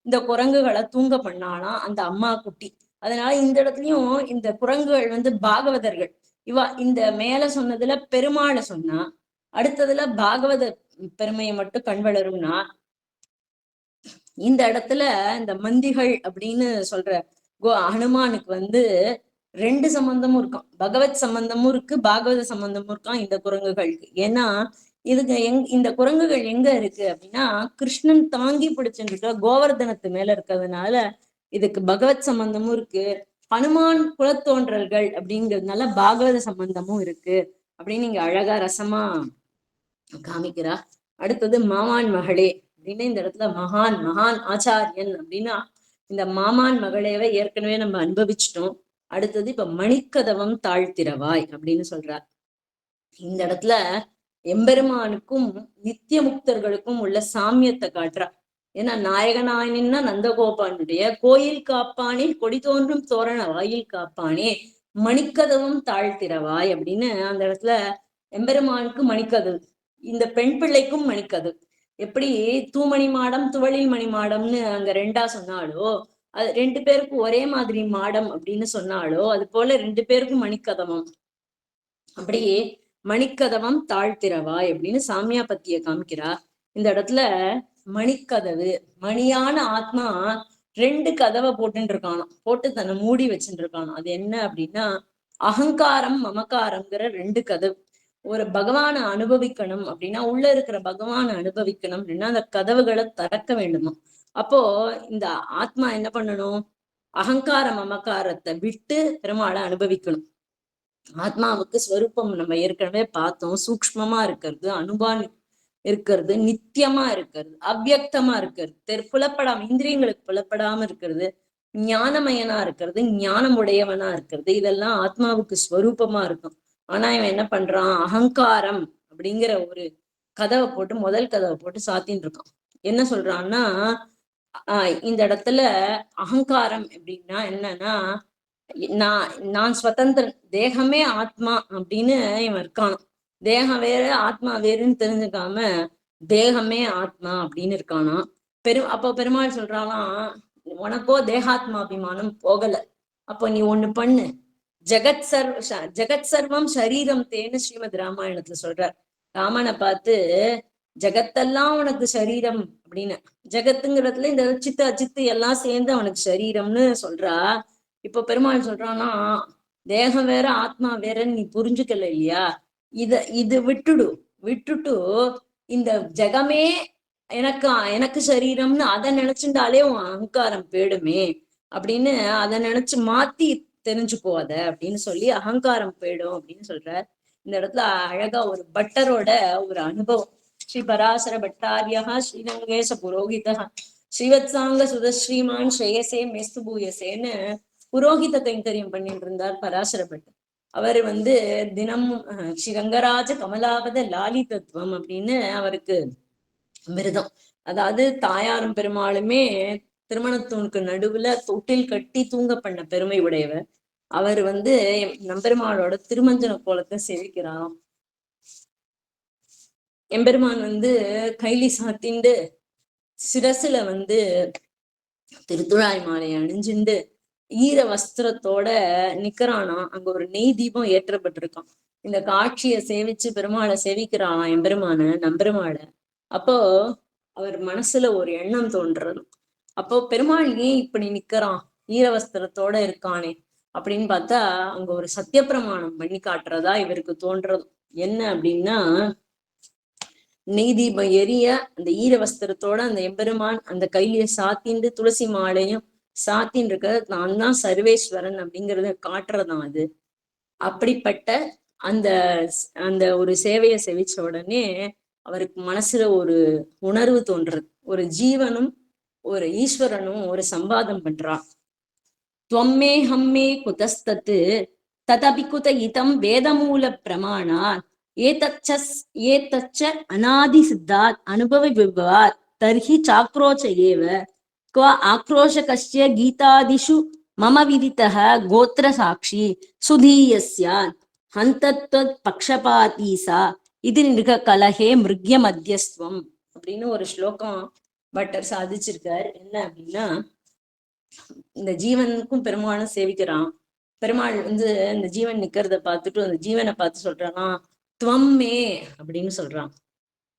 இந்த குரங்குகளை தூங்க பண்ணானா அந்த அம்மா குட்டி. அதனால இந்த இடத்துலயும் இந்த குரங்குகள் பாகவதர்கள். இந்த மேல சொன்னதுல பெருமாளை சொன்னா, அடுத்ததுல பாகவத பெருமையை மட்டும் கண் வளரும்னா, இந்த இடத்துல இந்த மந்திகள் அப்படின்னு சொல்ற ஹனுமானுக்கு ரெண்டு சம்பந்தமும் இருக்கும். பகவத் சம்பந்தமும் இருக்கு, பாகவத சம்பந்தமும் இருக்கான் இந்த குரங்குகளுக்கு. ஏன்னா இந்த குரங்குகள் எங்க இருக்கு அப்படின்னா, கிருஷ்ணன் தாங்கி பிடிச்சுட்டு கோவர்தனத்து மேல இருக்கிறதுனால இதுக்கு பகவத் சம்பந்தமும் இருக்கு, ஹனுமான் குலத்தோன்றல்கள் அப்படிங்கிறதுனால பாகவத சம்பந்தமும் இருக்கு அப்படின்னு இங்க அழகா ரசமா காமிக்கிறா. அடுத்தது மாமான் மகளே அப்படின்னு இந்த இடத்துல மகான் ஆச்சாரியன் அப்படின்னா இந்த மாமான் மகளேவை ஏற்கனவே நம்ம அனுபவிச்சிட்டோம். அடுத்தது இப்ப மணிக்கதவம் தாழ்த்திரவாய் அப்படின்னு சொல்றார். இந்த இடத்துல எம்பெருமானுக்கும் நித்திய முக்தர்களுக்கும் உள்ள சாமியத்தை காட்டுறா. ஏன்னா நாயகனாயினா நந்தகோபானுடைய கோயில் காப்பானே கொடி தோன்றும் தோரண வாயில் காப்பானே மணிக்கதவும் தாழ்த்திரவாய் அப்படின்னு அந்த இடத்துல எம்பெருமானுக்கு மணிக்கதவு, இந்த பெண் பிள்ளைக்கும் மணிக்கதவு. எப்படி தூமணி மாடம் துவளில் மணி மாடம்னு அங்க ரெண்டா சொன்னாலோ, அது ரெண்டு பேருக்கும் ஒரே மாதிரி மாடம் அப்படின்னு சொன்னாலோ, அது போல ரெண்டு பேருக்கும் மணிக்கதவம். அப்படியே மணிக்கதவம் தாழ்த்திரவாய் அப்படின்னு சாமியா பத்திய காமிக்கிறா. இந்த இடத்துல மணிக்கதவு, மணியான ஆத்மா ரெண்டு கதவை போட்டுட்டு இருக்கானோ, போட்டு தன்னை மூடி வச்சுட்டு இருக்கானோ. அது என்ன அப்படின்னா அகங்காரம் மமக்காரம்ங்கிற ரெண்டு கதவு. ஒரு பகவானை அனுபவிக்கணும் அப்படின்னா, உள்ள இருக்கிற பகவானை அனுபவிக்கணும் அப்படின்னா அந்த கதவுகளை திறக்க வேண்டுமா. அப்போ இந்த ஆத்மா என்ன பண்ணணும், அகங்கார மமக்காரத்தை விட்டு பெருமாளை அனுபவிக்கணும். ஆத்மாவுக்கு ஸ்வரூபம் நம்ம ஏற்கனவே பார்த்தோம், சூக்ஷ்மமா இருக்கிறது, அனுபான் இருக்கிறது, நித்தியமா இருக்கிறது, அவ்வியக்தமா இருக்கிறது, புலப்படாம இந்திரியங்களுக்கு புலப்படாம இருக்கிறது, ஞானமயனா இருக்கிறது, ஞானம் உடையவனா இருக்கிறது, இதெல்லாம் ஆத்மாவுக்கு ஸ்வரூபமா இருக்கும். ஆனா இவன் என்ன பண்றான், அகங்காரம் அப்படிங்கிற ஒரு கதவை போட்டு முதல் கதவை போட்டு சாத்தின்னு இருக்கான். என்ன சொல்றான்னா இந்த இடத்துல அகங்காரம் அப்படின்னா என்னன்னா, நான் சுதந்திரன், தேகமே ஆத்மா அப்படின்னு இவன் இருக்கான். தேகம் வேற ஆத்மா வேறுன்னு தெரிஞ்சுக்காம தேகமே ஆத்மா அப்படின்னு இருக்கானா. அப்போ பெருமாள் சொல்றாலாம், உனக்கோ தேகாத்மா அபிமானம் போகல, அப்போ நீ ஒண்ணு பண்ணு, ஜெகத் சர்வம் சரீரம் தேன்னு ஸ்ரீமத் ராமாயணத்துல சொல்றார். ராமனை பார்த்து ஜெகத்தெல்லாம் உனக்கு சரீரம் அப்படின்னு, ஜெகத்துங்கிறதுல இந்த சித்து அச்சித்து எல்லாம் சேர்ந்து அவனுக்கு சரீரம்னு சொல்றா. இப்போ பெருமாள் சொல்றான்னா, தேகம் வேற ஆத்மா வேறன்னு நீ புரிஞ்சுக்கல இல்லையா, இது விட்டுட்டு இந்த ஜெகமே எனக்கு சரீரம்னு அதை நினைச்சுட்டாலே உன் அகங்காரம் போயிடுமே அப்படின்னு அதை நினைச்சு மாத்தி தெரிஞ்சுக்கோ அத அப்படின்னு சொல்லி அகங்காரம் போயிடும் அப்படின்னு சொல்ற. இந்த இடத்துல அழகா ஒரு பட்டரோட ஒரு அனுபவம். ஸ்ரீ பராசர பட்டாரியா ஸ்ரீரங்கேச புரோகிதா ஸ்ரீவத்சாங்க சுதஸ்ரீமான் ஸ்ரேயசே மேஸ்து பூயசேன்னு புரோகித கைங்கரியம் பண்ணிட்டு இருந்தார் பராசர பட்டர். அவர் தினமும் ஸ்ரீரங்கராஜ கமலாபத லாலி தத்துவம் அப்படின்னு அவருக்கு விரதம். அதாவது தாயாரும் பெருமாளுமே திருமணத்தூணுக்கு நடுவுல தொட்டில் கட்டி தூங்க பண்ண பெருமை உடையவர். அவர் நம்பெருமாளோட திருமஞ்சன கோலத்தை சேவிக்கிறாராம். எம்பெருமான் கைலி சாத்திண்டு சிரசுல திருத்துழாய் மாலையை அணிஞ்சுண்டு ஈர வஸ்திரத்தோட நிக்கிறானா. அங்க ஒரு நெய் தீபம் ஏற்றப்பட்டிருக்கான். இந்த காட்சியை சேவிச்சு பெருமாளை சேவிக்கிறானா எம்பெருமான நம்பெருமாள. அப்போ அவர் மனசுல ஒரு எண்ணம் தோன்றது. அப்போ பெருமாள் ஏன் இப்படி நிக்கிறான், ஈரவஸ்திரத்தோட இருக்கானே அப்படின்னு பார்த்தா அங்க ஒரு சத்தியப்பிரமாணம் பண்ணி காட்டுறதா இவருக்கு தோன்றது. என்ன அப்படின்னா, நெய் தீபம் எரிய அந்த ஈரவஸ்திரத்தோட அந்த எம்பெருமான் அந்த கையில சாத்திண்டு துளசி மாலையும் சாத்தின்னு இருக்க, நான் தான் சர்வேஸ்வரன் அப்படிங்கறத காட்டுறதான் அது. அப்படிப்பட்ட அந்த அந்த ஒரு சேவையை செவிச்ச உடனே அவருக்கு மனசுல ஒரு உணர்வு தோன்றது. ஒரு ஜீவனும் ஒரு ஈஸ்வரனும் ஒரு சம்பாதம் பண்றான். துவம்மே ஹம்மே குதஸ்தத்து ததபி குத இதம் வேதமூல பிரமாணா ஏதச்ச அநாதி சித்தாத் அனுபவ விபவாத் தர்ஹி சாக்ரோச்ச ஏவ क्व आक्रोशकस्य गीतादिषु मम विदितः गोत्र साक्षी सुधीयस्यात् हन्तत्वत् पक्षपाती सा இது நிருக கலஹே மிருக்ய மத்தியஸ்துவம் அப்படின்னு ஒரு ஸ்லோகம் பட்டர் சாதிச்சிருக்கார். என்ன அப்படின்னா, இந்த ஜீவனுக்கும் பெருமாளும் சேவிக்கிறான். பெருமாள் இந்த ஜீவன் நிக்கிறத பார்த்துட்டு அந்த ஜீவனை பார்த்து சொல்றானா, துவம்மே அப்படின்னு சொல்றான்.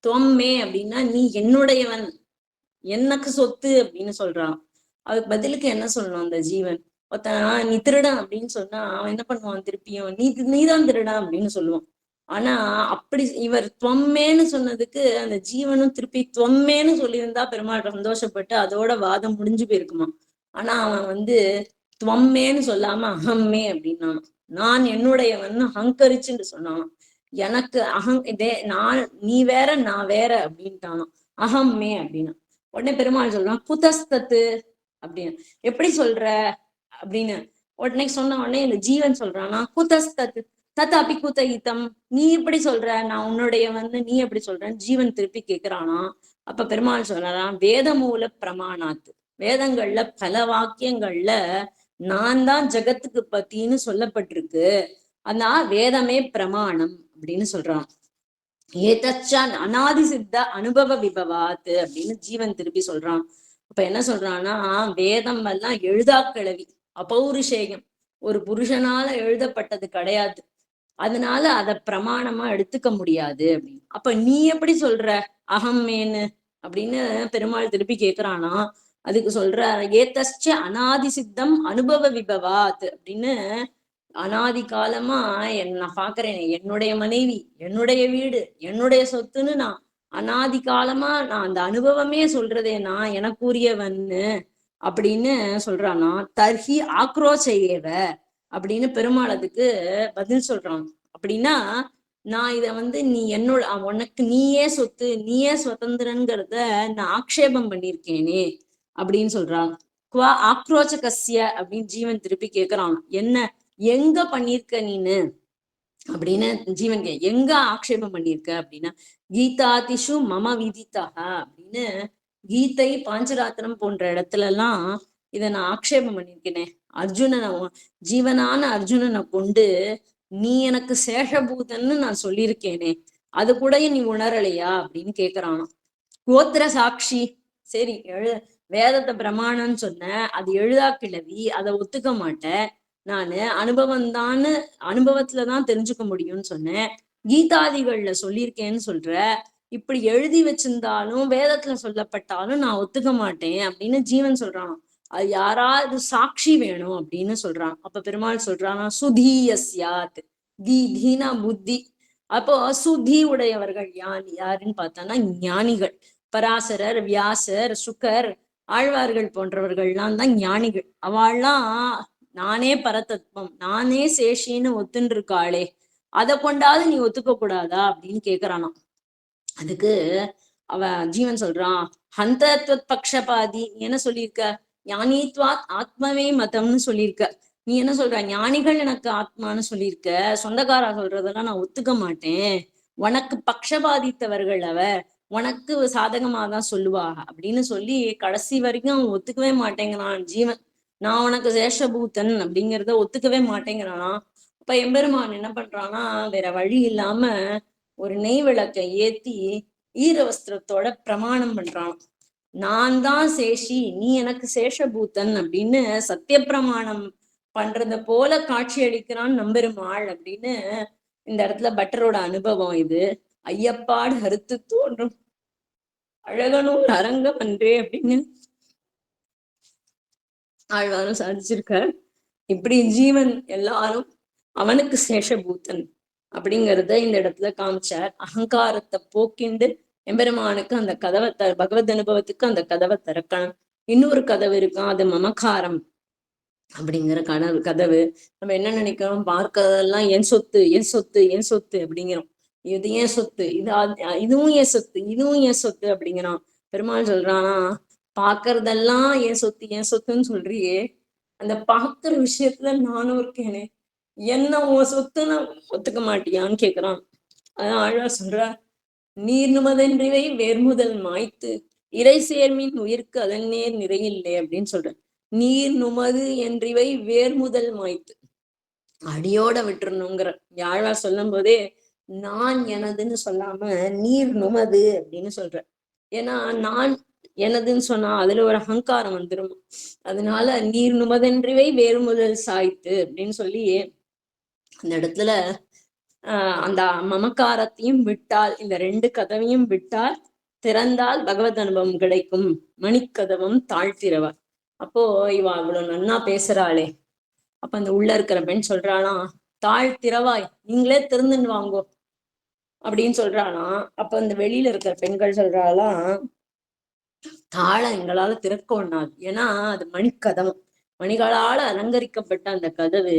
துவம்மே அப்படின்னா நீ என்னுடையவன், எனக்கு சொத்து அப்படின்னு சொல்றான். அதுக்கு பதிலுக்கு என்ன சொல்லணும் அந்த ஜீவன்? ஒருத்தன் நீ திருடன் அப்படின்னு சொன்னா அவன் என்ன பண்ணுவான்? திருப்பியும் நீதான் திருடன் அப்படின்னு சொல்லுவான். ஆனா அப்படி இவர் துவம்மேன்னு சொன்னதுக்கு அந்த ஜீவனும் திருப்பி துவம்மேன்னு சொல்லியிருந்தா பெருமாள் சந்தோஷப்பட்டு அதோட வாதம் முடிஞ்சு போயிருக்குமா. ஆனா அவன் துவம்மேன்னு சொல்லாம அகம்மே அப்படின்னா, நான் என்னுடையவன் அகங்கரிச்சுன்னு சொன்னான். எனக்கு நான் நீ வேற நான் வேற அப்படின்ட்டானோ அகம்மே அப்படின்னா. உடனே பெருமாள் சொல்றான் குதஸ்தத்து அப்படின்னு. எப்படி சொல்ற அப்படின்னு உடனே சொன்ன உடனே இந்த ஜீவன் சொல்றானா குதஸ்தத்து தத் அபி குதயித்தம், நீ எப்படி சொல்ற நான் உன்னுடைய நீ எப்படி சொல்றன்னு ஜீவன் திருப்பி கேக்குறானா. அப்ப பெருமாள் சொல்றான் வேத மூல பிரமாணாத்து, வேதங்கள்ல பல வாக்கியங்கள்ல நான் தான் ஜகத்துக்கு பத்தின்னு சொல்லப்பட்டிருக்கு, அதனால வேதமே பிரமாணம் அப்படின்னு சொல்றான். ஏதச்சான் அனாதி சித்த அனுபவ விபவாத்து அப்படின்னு ஜீவன் திருப்பி சொல்றான். அப்ப என்ன சொல்றான்னா, வேதம் எல்லாம் எழுதா கிளவி, அபௌருஷேயம், ஒரு புருஷனால எழுதப்பட்டது கிடையாது, அதனால அத பிரமாணமா எடுத்துக்க முடியாது அப்படின்னு. அப்ப நீ எப்படி சொல்ற அகம்மேன்னு அப்படின்னு பெருமாள் திருப்பி கேக்குறானா. அதுக்கு சொல்ற ஏதச்ச அனாதி சித்தம் அனுபவ விபவாத் அப்படின்னு, அனாதி காலமா நான் பாக்குறேன், என்னுடைய மனைவி, என்னுடைய வீடு, என்னுடைய சொத்துன்னு நான் அனாதி காலமா நான் அந்த அனுபவமே சொல்றதே நான் எனக்குரியவன்னு அப்படின்னு சொல்றானா. தர்ஹி ஆக்ரோச்சையேவ அப்படின்னு பெருமாள் அதுக்கு பதில் சொல்றான். அப்படின்னா நான் நீ என்னோட உனக்கு நீயே சொத்து, நீயே சுதந்திரங்கிறத நான் ஆக்ஷேபம் பண்ணிருக்கேனே அப்படின்னு சொல்றான். குவா ஆக்ரோச்சகஸ்ய அப்படின்னு ஜீவன் திருப்பி கேக்குறான், என்ன எங்க பண்ணிருக்க நீனு அப்படின்னு ஜீவன் எங்க ஆக்ஷேபம் பண்ணிருக்க அப்படின்னா, கீதாதிஷு மம விதித்தா அப்படின்னு, கீதை பாஞ்சராத்திரம் போன்ற இடத்துல எல்லாம் இதை நான் ஆக்ஷேபம் பண்ணிருக்கேனே. அர்ஜுனனை ஜீவனான அர்ஜுனனை கொண்டு நீ எனக்கு சேஷபூதன்னு நான் சொல்லியிருக்கேனே, அது கூட நீ உணரலையா அப்படின்னு கேக்குறானா. கோத்திர சாட்சி, சரி வேதத்தை பிரமாணம்னு சொன்ன, அது எழுதா கிழவி, அதை ஒத்துக்க மாட்டேன் நானு, அனுபவம்தான்னு அனுபவத்துலதான் தெரிஞ்சுக்க முடியும்னு சொன்னேன், கீதாதிகள்ல சொல்லியிருக்கேன்னு சொல்ற, இப்படி எழுதி வச்சிருந்தாலும் வேதத்துல சொல்லப்பட்டாலும் நான் ஒத்துக்க மாட்டேன் அப்படின்னு ஜீவன் சொல்றான். அது யாராவது சாட்சி வேணும் அப்படின்னு சொல்றான். அப்ப பெருமாள் சொல்றானா சுதீயஸ்யாத், தீனா புத்தி. அப்போ சுதி உடையவர்கள் யாருன்னு பார்த்தானா ஞானிகள். பராசரர், வியாசர், சுகர், ஆழ்வார்கள் போன்றவர்கள்லாம் தான் ஞானிகள். அவள்லாம் நானே பரதத்துவம், நானே சேஷின்னு ஒத்துன்னு இருக்காளே, அதை கொண்டாவது நீ ஒத்துக்க கூடாதா அப்படின்னு கேக்குறானா. அதுக்கு ஜீவன் சொல்றான், ஹந்தத்வ பக்ஷபாதி, நீ என்ன சொல்லியிருக்க, ஞானித்வாத் ஆத்மவே மதம்னு சொல்லியிருக்க, நீ என்ன சொல்ற ஞானிகள் எனக்கு ஆத்மான்னு சொல்லியிருக்க, சொந்தக்காரா சொல்றதெல்லாம் நான் ஒத்துக்க மாட்டேன், உனக்கு பக்ஷபாதித்தவர்கள் உனக்கு சாதகமாதான் சொல்லுவாங்க அப்படின்னு சொல்லி கடைசி வரைக்கும் அவன் ஒத்துக்கவே மாட்டேங்கிறான் ஜீவன். நான் உனக்கு சேஷபூத்தன் அப்படிங்கிறத ஒத்துக்கவே மாட்டேங்கிறானா. அப்ப எம்பெருமான் என்ன பண்றான்னா, வேற வழி இல்லாம ஒரு நெய் விளக்கை ஏத்தி ஈர வஸ்திரத்தோட பிரமாணம் பண்றான். நான் தான் சேஷி, நீ எனக்கு சேஷபூத்தன் அப்படின்னு சத்திய பிரமாணம் பண்றத போல காட்சி அளிக்கிறான் நம்பெருமாள் அப்படின்னு இந்த இடத்துல பட்டரோட அனுபவம் இது. ஐயப்பாடு அறுத்து தோன்றும் அழகனூர் அரங்கம் அன்றே அப்படின்னு ஆழ்வாரும் சாதிச்சிருக்க. இப்படி ஜீவன் எல்லாரும் அவனுக்கு சேஷபூத்தன் அப்படிங்கிறத இந்த இடத்துல காமிச்சார். அகங்காரத்தை போக்கிண்டு எம்பெருமானுக்கு அந்த கதவை பகவத் அனுபவத்துக்கு அந்த கதவை திறக்கணும். இன்னொரு கதவு இருக்கும், அது மமகாரம் அப்படிங்கிற கதவு. நம்ம என்ன நினைக்கிறோம், பார்க்கறதெல்லாம் என் சொத்து, என் சொத்து, என் சொத்து அப்படிங்கிறோம். இது ஏன் சொத்து, இதுவும் என் சொத்து, இதுவும் என் சொத்து அப்படிங்கிறான். பெருமாள் சொல்றானா, பாக்குறதெல்லாம் என் சொத்து, என் சொத்துன்னு சொல்றியே, அந்த பாக்குற விஷயத்துல நானும் இருக்கேனே, என்ன உன் சொத்துன்னு ஒத்துக்க மாட்டியான்னு கேக்குறான். அதான் ஆழ்வா சொல்ற, நீர் நுமதென்றிவை வேர்முதல் மாய்த்து இறை சேர்மின் உயிர்க்கு அதன் நேர் நிறையில்லை அப்படின்னு சொல்ற. நீர் நுமது என்றிவை வேர்முதல் மாய்த்து, அடியோட விட்டுறணுங்கிற ஆழ்வார் சொல்லும் போதே நான் எனதுன்னு சொல்லாம நீர் நுமது அப்படின்னு சொல்ற. ஏன்னா நான் எனதுன்னு சொன்னா அதுல ஒரு அகங்காரம் வந்துடும். அதனால நீர் நுமதென்றவை வேறு முதல் சாய்த்து அப்படின்னு சொல்லி அந்த இடத்துல அந்த மமக்காரத்தையும் விட்டால், இந்த ரெண்டு கதவையும் விட்டால் திறந்தால் பகவத் அனுபவம் கிடைக்கும். மணிக்கதவம் தாழ்த்திரவ. அப்போ இவ அவ்வளவு நன்னா பேசுறாளே, அப்ப அந்த உள்ள இருக்கிற பெண் சொல்றாளாம், தாழ்த்திரவாய் நீங்களே திறந்துன்னு வாங்கோ அப்படின்னு சொல்றாளாம். அப்ப அந்த வெளியில இருக்கிற பெண்கள் சொல்றாளாம், தாழம் எங்களால திறக்க ஒண்ணாது. ஏன்னா அது மணிக்கதவம், மணிகளால அலங்கரிக்கப்பட்ட அந்த கதவு,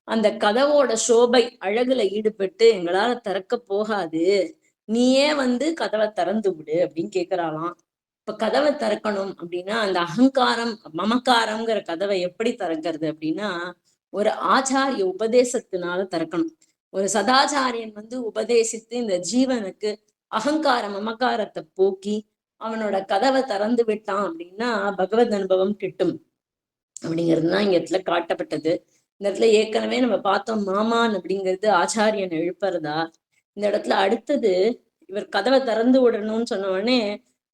அந்த கதவோட சோபை அழகுல ஈடுபட்டு எங்களால திறக்க போகாது. நீயே கதவை திறந்து விடு அப்படின்னு கேக்குறாளாம். இப்ப கதவை திறக்கணும் அப்படின்னா அந்த அகங்காரம் மமக்காரம்ங்கிற கதவை எப்படி திறக்கிறது அப்படின்னா ஒரு ஆச்சாரிய உபதேசத்தினால திறக்கணும். ஒரு சதாச்சாரியன் உபதேசித்து இந்த ஜீவனுக்கு அகங்கார மமக்காரத்தை போக்கி அவனோட கதவை திறந்து விட்டான் அப்படின்னா பகவத் அனுபவம் கிட்டும் அப்படிங்கிறதுதான் இங்க இடத்துல காட்டப்பட்டது. இந்த இடத்துல ஏற்கனவே நம்ம பார்த்தோம், மாமான் அப்படிங்கிறது ஆச்சாரியன் எழுப்புறதா. இந்த இடத்துல அடுத்தது இவர் கதவை திறந்து விடணும்னு சொன்ன உடனே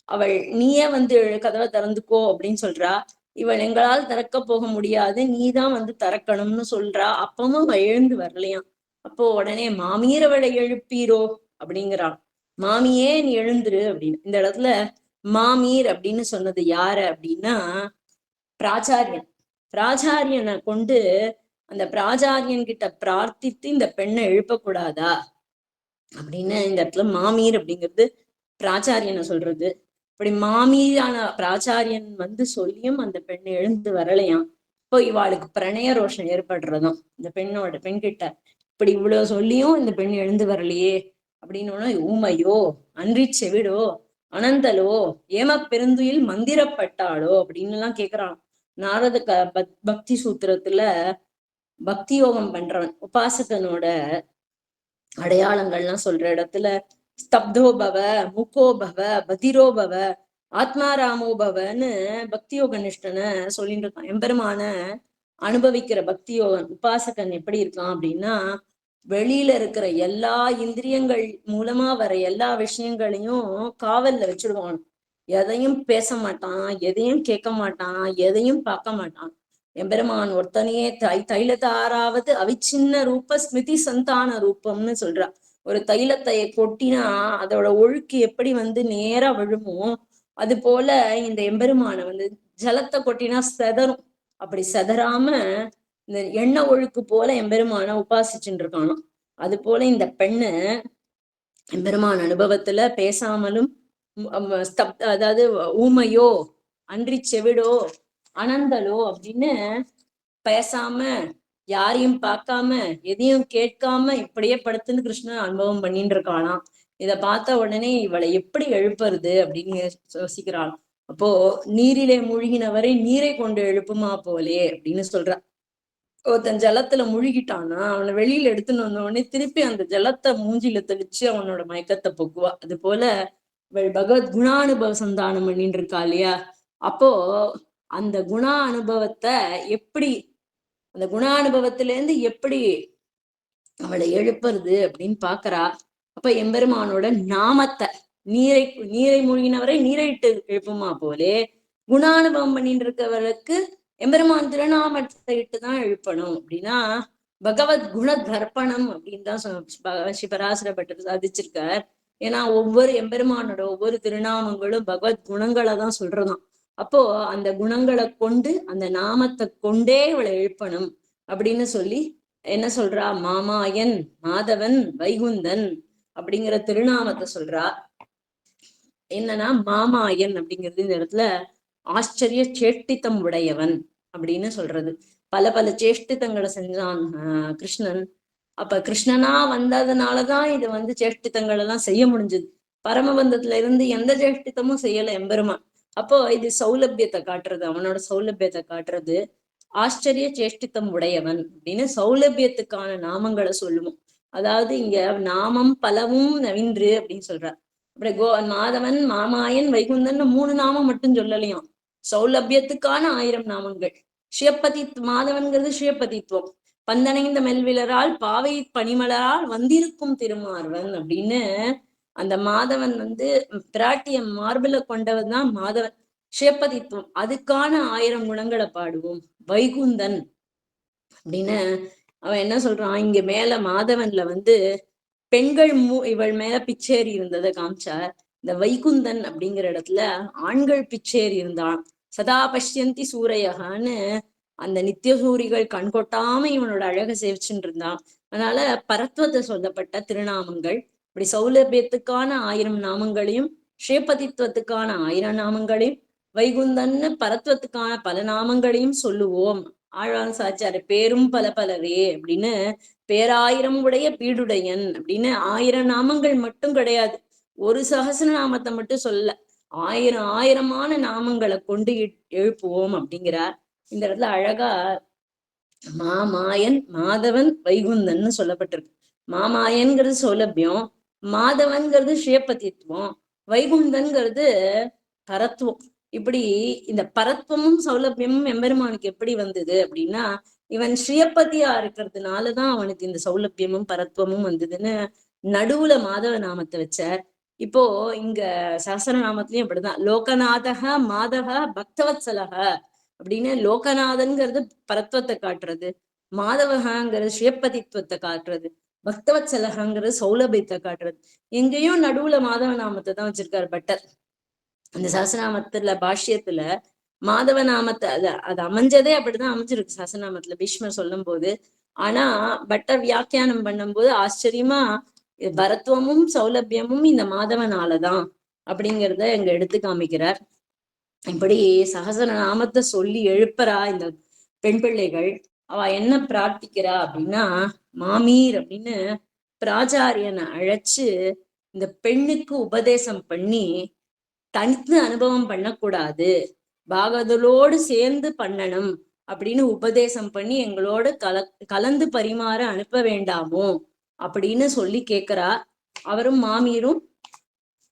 அவள் நீயே கதவை திறந்துக்கோ அப்படின்னு சொல்றா. இவள் எங்களால் திறக்க போக முடியாது, நீதான் திறக்கணும்னு சொல்றா. அப்பவும் அவ எழுந்து வரலையாம். அப்போ உடனே மாமீர் அவளை எழுப்பீரோ அப்படிங்கிறான். மாமியே நீ எழுந்துரு அப்படின்னு. இந்த இடத்துல மாமீர் அப்படின்னு சொன்னது யாரு அப்படின்னா பிராச்சாரியன். பிராச்சாரியனை கொண்டு அந்த பிராச்சாரியன் கிட்ட பிரார்த்தித்து இந்த பெண்ணை எழுப்பக்கூடாதா அப்படின்னு இந்த இடத்துல மாமீர் அப்படிங்கிறது பிராச்சாரியனை சொல்றது. இப்படி மாமீரான பிராச்சாரியன் சொல்லியும் அந்த பெண் எழுந்து வரலையாம். இப்போ இவாளுக்கு பிரணய ரோஷம் ஏற்படுறதும் இந்த பெண்கிட்ட இப்படி இவ்வளவு சொல்லியும் இந்த பெண் எழுந்து வரலையே அப்படின்னு ஊமையோ அன்றி செவிடோ அனந்தலோ ஏம பெருந்துயில் மந்திரப்பட்டாளோ அப்படின்னு எல்லாம் கேக்குறான். நாரத பக்தி சூத்திரத்துல பக்தி யோகம் பண்றவன் உபாசகனோட அடையாளங்கள்லாம் சொல்ற இடத்துல ஸ்தப்தோ பவ முக்கோ பவ பதிரோ பவ ஆத்மாராமோ பவன்னு பக்தி யோக நிஷ்டனை சொல்லிட்டு இருக்கான். எம்பெருமான அனுபவிக்கிற பக்தி யோகன் உபாசகன் எப்படி இருக்கான் அப்படின்னா வெளியில இருக்கிற எல்லா இந்திரியங்கள் மூலமா வர எல்லா விஷயங்களையும் காவல்ல வச்சுடுவான். எதையும் பேச மாட்டான், எதையும் கேட்க மாட்டான், எதையும் பார்க்க மாட்டான். எம்பெருமான் ஒருத்தனையே தைலத்தாராவது அவிச்சின்ன ரூப ஸ்மிருதி சந்தான ரூபம்னு சொல்றா. ஒரு தைலத்தை கொட்டினா அதோட ஒழுக்கு எப்படி நேரா விழுமோ அது போல இந்த எம்பெருமான ஜலத்தை கொட்டினா செதறும். அப்படி செதறாம இந்த எண்ணெய் ஒழுக்கு போல எம்பெருமான உபாசிச்சுட்டு இருக்கானோ அது போல இந்த பெண்ணு எம்பெருமான் அனுபவத்துல பேசாமலும் அதாவது ஊமையோ அன்றி செவிடோ அனந்தலோ அப்படின்னு பேசாம யாரையும் பார்க்காம எதையும் கேட்காம இப்படியே படுத்துன்னு கிருஷ்ணன் அனுபவம் பண்ணிட்டு இருக்காளாம். இத பார்த்த உடனே இவளை எப்படி எழுப்புறது அப்படின்னு யோசிக்கிறாள். அப்போ நீரிலே மூழ்கினவரை நீரை கொண்டு எழுப்புமா போலே அப்படின்னு சொல்றா. ஒருத்தன் ஜலத்துல முழுகிட்டான்னா அவனை வெளியில எடுத்துன்னு வந்த உடனே திருப்பி அந்த ஜலத்தை மூஞ்சில தெளிச்சு அவனோட மயக்கத்தை போக்குவா. அது போல பகவத் குணானுபவ சந்தானம் பண்ணிட்டு இருக்கா இல்லையா. அப்போ அந்த குணா அனுபவத்தை எப்படி அந்த குணானுபவத்தில இருந்து எப்படி அவளை எழுப்புறது அப்படின்னு பாக்குறா. அப்ப எம்பெருமானோட நாமத்தை நீரை நீரை மூழ்கினவரை நீரைட்டு எழுப்புமா போலே குணானுபவம் பண்ணிட்டு இருக்கவர்களுக்கு எம்பெருமான் திருநாமத்தை இட்டுதான் எழுப்பணும் அப்படின்னா பகவத் குண தர்ப்பணம் அப்படின்னு தான் சிவராசிர பட்டர் சாதிச்சிருக்கார். ஏன்னா ஒவ்வொரு எம்பெருமானோட ஒவ்வொரு திருநாமங்களும் பகவத் குணங்களை தான் சொல்றதாம். அப்போ அந்த குணங்களை கொண்டு அந்த நாமத்தை கொண்டே இவளை எழுப்பணும் அப்படின்னு சொல்லி என்ன சொல்றா, மாமாயன் மாதவன் வைகுந்தன் அப்படிங்கிற திருநாமத்தை சொல்றா. என்னன்னா மாமாயன் அப்படிங்கிறது இந்த இடத்துல ஆச்சரிய சேஷ்டித்தம் உடையவன் அப்படின்னு சொல்றது. பல பல சேஷ்டித்தங்களை செஞ்சான் கிருஷ்ணன். அப்ப கிருஷ்ணனா வந்ததுனாலதான் இது சேஷ்டித்தங்கள் எல்லாம் செய்ய முடிஞ்சது. பரமபந்தத்துல இருந்து எந்த சேஷ்டித்தமும் செய்யல எம்பெருமான். அப்போ இது சௌலபியத்தை காட்டுறது, அவனோட சௌலபியத்தை காட்டுறது. ஆச்சரிய சேஷ்டித்தம் உடையவன் அப்படின்னு சௌலபியத்துக்கான நாமங்களை சொல்லுவோம். அதாவது இங்க நாமம் பலவும் நவின்று அப்படின்னு சொல்றார். அப்படி மாதவன் மாமாயன் வைகுந்தன் 3 நாமம் மட்டும் சொல்லலையாம். சௌலபியத்துக்கான 1000 நாமங்கள். ஸ்ரீயப்பதி மாதவன்கிறது ஸ்ரீயப்பதித்துவம், பந்தனைந்த மெல்விலரால் பாவை பனிமலரால் வந்திருக்கும் திருமார்வன் அப்படின்னு அந்த மாதவன் வந்து பிராட்டிய மார்பில கொண்டவன் தான் மாதவன். க்ஷேப்பதித்துவம், அதுக்கான 1000 குணங்களை பாடுவோம். வைகுந்தன் அப்படின்னு அவன் என்ன சொல்றான், இங்க மேல மாதவன்ல வந்து பெண்கள் இவள் மேல பிச்சேறி இருந்ததை காமிச்சார். இந்த வைகுந்தன் அப்படிங்கிற இடத்துல ஆண்கள் பிச்சேறி இருந்தான். சதா பஷ்யந்தி சூரையகான்னு அந்த நித்திய சூரிகள் கண் கொட்டாம இவனோட அழகை சேவிச்சுட்டு இருந்தான். அதனால பரத்வத்தை சொல்லப்பட்ட திருநாமங்கள், இப்படி சௌலபியத்துக்கான 1000 நாமங்களையும், ஸ்ரீபதித்துவத்துக்கான 1000 நாமங்களையும், வைகுந்தன்னு பரத்வத்துக்கான பல நாமங்களையும் சொல்லுவோம். ஆழ்வான் சாச்சாரு பேரும் பல பலவே அப்படின்னு பேராயிரம் உடைய பீடுடையன் அப்படின்னு 1000 நாமங்கள் மட்டும் கிடையாது, ஒரு சகஸ்ர நாமத்தை மட்டும் சொல்ல, 1000 நாமங்களை கொண்டு எழுப்புவோம் அப்படிங்கிறார். இந்த இடத்துல அழகா மாமாயன் மாதவன் வைகுந்தன்னு சொல்லப்பட்டிருக்கு. மாமாயன்கிறது சௌலபியம், மாதவன்கிறது ஸ்ரீபதித்துவம், வைகுந்தன்கிறது பரத்துவம். இப்படி இந்த பரத்வமும் சௌலபியமும் எம்பெருமானுக்கு எப்படி வந்தது அப்படின்னா, இவன் ஸ்ரீயப்பதியா இருக்கிறதுனாலதான் அவனுக்கு இந்த சௌலபியமும் பரத்வமும் வந்ததுன்னு நடுவுல மாதவ நாமத்தை வச்சார். இப்போ இங்க சஹஸ்ர நாமத்திலயும் அப்படிதான், லோகநாதக மாதக பக்தவத்சலக அப்படின்னு லோகநாதன்கிறது பரத்வத்தை காட்டுறது, மாதவகாங்கிறது ஸ்ரீயப்பதித்துவத்தை காட்டுறது, பக்தவத்சலகங்கிறது சௌலபியத்தை காட்டுறது. எங்கேயும் நடுவுல மாதவ நாமத்தை தான் வச்சிருக்காரு பட்டர். அந்த சஹஸ்ரநாமத்துல பாஷ்யத்துல மாதவ நாமத்தை அது அமைஞ்சதே அப்படிதான் அமைஞ்சிருக்கு சஹஸ்ரநாமத்துல பீஷ்மர் சொல்லும் போது. ஆனா பட்டர் வியாக்கியானம் பண்ணும்போது ஆச்சரியமா பரத்துவமும் சௌலபியமும் இந்த மாதவனாலதான் அப்படிங்கிறத இங்க எடுத்து காமிக்கிறார். இப்படி சஹஸ்ர நாமத்தை சொல்லி எழுப்புறா இந்த பெண் பிள்ளைகள். அவ என்ன பிரார்த்திக்கிறா அப்படின்னா, மாமீர் அப்படின்னு பிராச்சாரியனை அழைச்சு இந்த பெண்ணுக்கு உபதேசம் பண்ணி, தனித்து அனுபவம் பண்ணக்கூடாது, பாகவதோடு சேர்ந்து பண்ணணும் அப்படின்னு உபதேசம் பண்ணி எங்களோட கலந்து பரிமாற அனுப்ப வேண்டாமோ அப்படின்னு சொல்லி கேட்கிறா. அவரும் மாமீரும்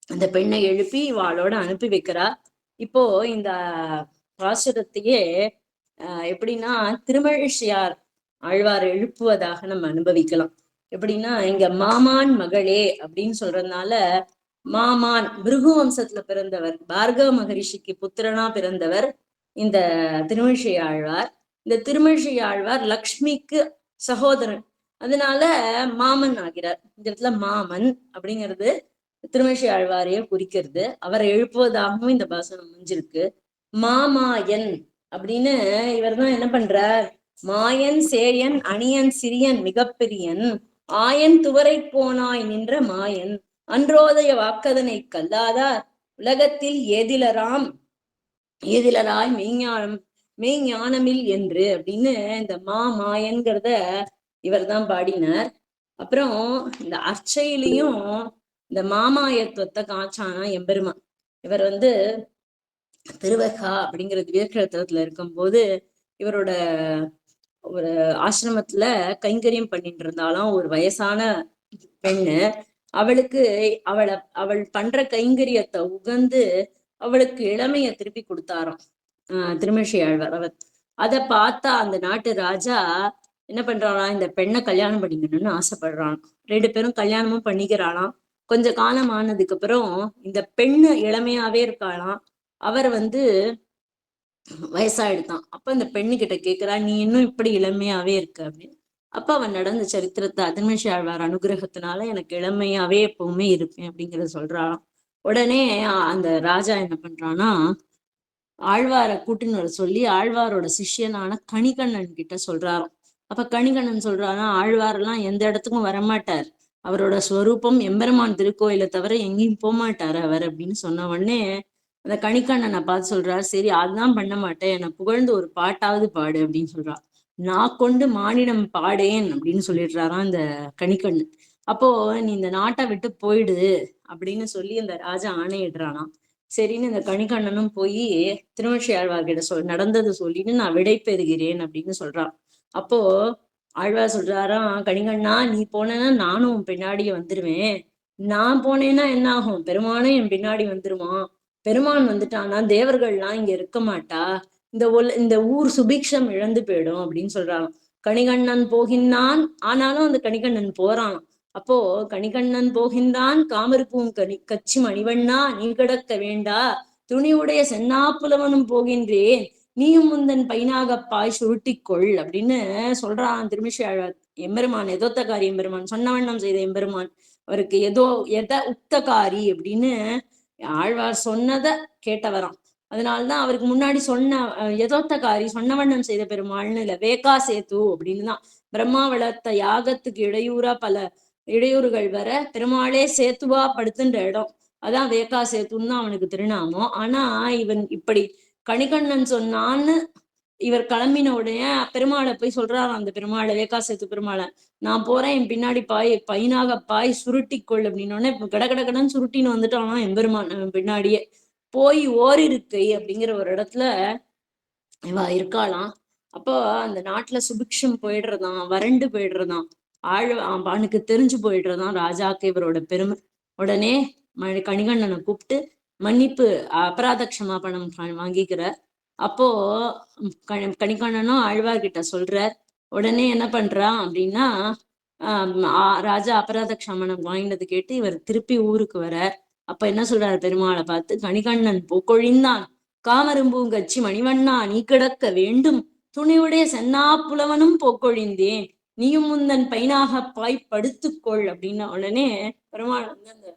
அந்த பெண்ணை எழுப்பி இவாளோட அனுப்பி வைக்கிறா. இப்போ இந்த பாசுரத்தையே எப்படின்னா திருமழிசையார் ஆழ்வார் எழுப்புவதாக நம்ம அனுபவிக்கலாம். எப்படின்னா, இங்க மாமான் மகளே அப்படின்னு சொல்றதுனால, மாமான் பிருகு வம்சத்துல பிறந்தவர், பார்கவ மகரிஷிக்கு புத்திரனா பிறந்தவர் இந்த திருமழிசை ஆழ்வார். இந்த திருமழிசை ஆழ்வார் லக்ஷ்மிக்கு சகோதரன், அதனால மாமன் ஆகிறார். இந்த இடத்துல மாமன் அப்படிங்கிறது திருமழிசை ஆழ்வாரையே குறிக்கிறது. அவரை எழுப்புவதாகவும் இந்த பாசனம் அமைஞ்சிருக்கு. மாமாயன் அப்படின்னு இவர் தான் என்ன பண்றார், மாயன் சேயன் அணியன் சிறியன் மிகப்பெரியன் ஆயன் துவரை போனாய் நின்ற மாயன் அன்றோதய வாக்கதனை கல்லாதார் உலகத்தில் ஏதிலராம் ஏதிலராய் மெய்ஞானமில் என்று அப்படின்னு இந்த மாயன்கிறத இவர் தான் பாடினார். அப்புறம் இந்த அர்ச்சையிலையும் இந்த மாமாயத்துவத்தை காய்ச்சானா எம்பெருமான். இவர் வந்து திருவகா அப்படிங்கிற திவ்யக்ஷேத்திரத்துல இருக்கும்போது இவரோட ஒரு ஆசிரமத்துல கைங்கரியம் பண்ணிட்டு இருந்தாலும் ஒரு வயசான பெண்ணு. அவளுக்கு அவள் பண்ற கைங்கரியத்தை உகந்து அவளுக்கு இளமைய திருப்பி கொடுத்தாராம் திருமழிசை ஆழ்வார். அவர் அதை பார்த்தா அந்த நாட்டு ராஜா என்ன பண்றானா, இந்த பெண்ணை கல்யாணம் பண்ணிக்கணும்னு ஆசைப்படுறான். 2 பேரும் கல்யாணமும் பண்ணிக்கிறாளாம். கொஞ்ச காலம் ஆனதுக்கு அப்புறம் இந்த பெண்ணு இளமையாவே இருக்காளாம். அவர் வந்து வயசாயிடுதான். அப்ப இந்த பெண்ணு கிட்ட கேக்குறா, நீ இன்னும் இப்படி இளமையாவே இருக்க அப்படின்னு. அப்ப அவன் நடந்த சரித்திரத்தை திருமழிசை ஆழ்வார் அனுகிரகத்தினால எனக்கு இளமையாவே எப்பவுமே இருப்பேன் அப்படிங்கிறத சொல்றாளாம். உடனே அந்த ராஜா என்ன பண்றான்னா, ஆழ்வாரை கூட்டின்னு வர சொல்லி ஆழ்வாரோட சிஷ்யனான கணிகண்ணன் கிட்ட சொல்றாராம். அப்ப கணிகண்ணன் சொல்றாராம், ஆழ்வாரெல்லாம் எந்த இடத்துக்கும் வரமாட்டார், அவரோட ஸ்வரூபம் எம்பெருமான் திருக்கோயிலை தவிர எங்கேயும் போகமாட்டாரு அவர் அப்படின்னு சொன்ன உடனே அந்த கணிக்கண்ணனை பார்த்து சொல்றாரு, சரி அதுதான் பண்ண மாட்டேன், என்னை புகழ்ந்து ஒரு பாட்டாவது பாடு அப்படின்னு சொல்றா. நான் கொண்டு மானிடம் பாடேன் அப்படின்னு சொல்லிடுறாராம் இந்த கணிக்கண்ணன். அப்போ நீ இந்த நாட்டை விட்டு போயிடு அப்படின்னு சொல்லி அந்த ராஜா ஆணையிடுறானாம். சரின்னு இந்த கணிக்கண்ணனும் போய் திருமழிசை ஆழ்வார்கிட்ட நடந்தது சொல்லிட்டு நான் விடை பெறுகிறேன் அப்படின்னு சொல்றான். அப்போ ஆழ்வார் சொல்றாராம், கணிகண்ணா நீ போனேன்னா நானும் பின்னாடியே வந்துருவேன், நான் போனேன்னா என்ன ஆகும், பெருமானும் என் பின்னாடி வந்துருவான், பெருமான் வந்துட்டான்னா தேவர்கள்லாம் இங்க இருக்க மாட்டா, இந்த ஊர் சுபிக்ஷம் இழந்து போயிடும் அப்படின்னு சொல்றாங்க. கணிகண்ணன் போகின்றான், ஆனாலும் அந்த கணிகண்ணன் போறான். அப்போ கணிகண்ணன் போகின்றான், காமருப்பூம் கச்சி மணிவண்ணா நீ கிடக்க வேண்டா, துணிவுடைய சென்னாப்புலவனும் போகின்றேன், நீயும் முந்தன் பைனாகப்பாய் சுருட்டிக்கொள் அப்படின்னு சொல்றான் திருமிஷி ஆழ்வார். எம்பெருமான் எதோத்தகாரி எம்பெருமான், சொன்னவண்ணம் செய்த எம்பெருமான், அவருக்கு உக்தகாரி அப்படின்னு ஆழ்வார் சொன்னதை கேட்டவராம். அதனால்தான் அவருக்கு முன்னாடி சொன்ன எதோத்தகாரி சொன்னவண்ணம் செய்த பெருமாள்னு இல்ல, வேகா சேத்து அப்படின்னு தான். பிரம்மா வளர்த்த யாகத்துக்கு இடையூறா பல இடையூறுகள் வர பெருமாளே சேத்துவா படுத்துன்ற இடம், அதான் வேகா சேத்துன்னு தான் அவனுக்கு திருநாமம். ஆனா இவன் இப்படி கணிகண்ணன் சொன்னான்னு இவர் கிளம்பின உடனே பெருமாளை போய் சொல்றாராம். அந்த பெருமாளை, வேகா சேத்து பெருமாளை, நான் போறேன், என் பின்னாடி பைனாக பாய் சுருட்டிக்கொள் அப்படின்னோடனே கடகடகடன்னு சுருட்டின்னு வந்துட்டானா எம்பெருமான் பின்னாடியே. போய் ஓரிருக்கை அப்படிங்கிற ஒரு இடத்துல இவ இருக்காளாம். அப்போ அந்த நாட்டுல சுபிக்ஷம் போயிடுறதாம், வறண்டு போயிடுறதாம், அவனுக்கு தெரிஞ்சு போயிடுறதாம் ராஜாக்கு இவரோட பெருமை. உடனே கணிகண்ணனை கூப்பிட்டு மன்னிப்பு அபராத க்ஷமாபணம் வாங்கிக்கிறார். அப்போ கணிகண்ணனும் ஆழ்வார்கிட்ட சொல்றார். உடனே என்ன பண்றான் அப்படின்னா, ராஜா அபராத க்ஷமனம் வாங்கினது கேட்டு இவர் திருப்பி ஊருக்கு வரார். அப்ப என்ன சொல்றாரு பெருமாளை பார்த்து, கணிகண்ணன் போக்கொழிந்தான், காமரும்பூங்கச்சி மணிவண்ணா நீ கிடக்க வேண்டும், துணிவுடைய சென்னா புலவனும் போக்கொழிந்தேன், நீயும் முந்தன் பைனாக பாய் படுத்துக்கொள் அப்படின்ன உடனே பெருமாள் வந்து அந்த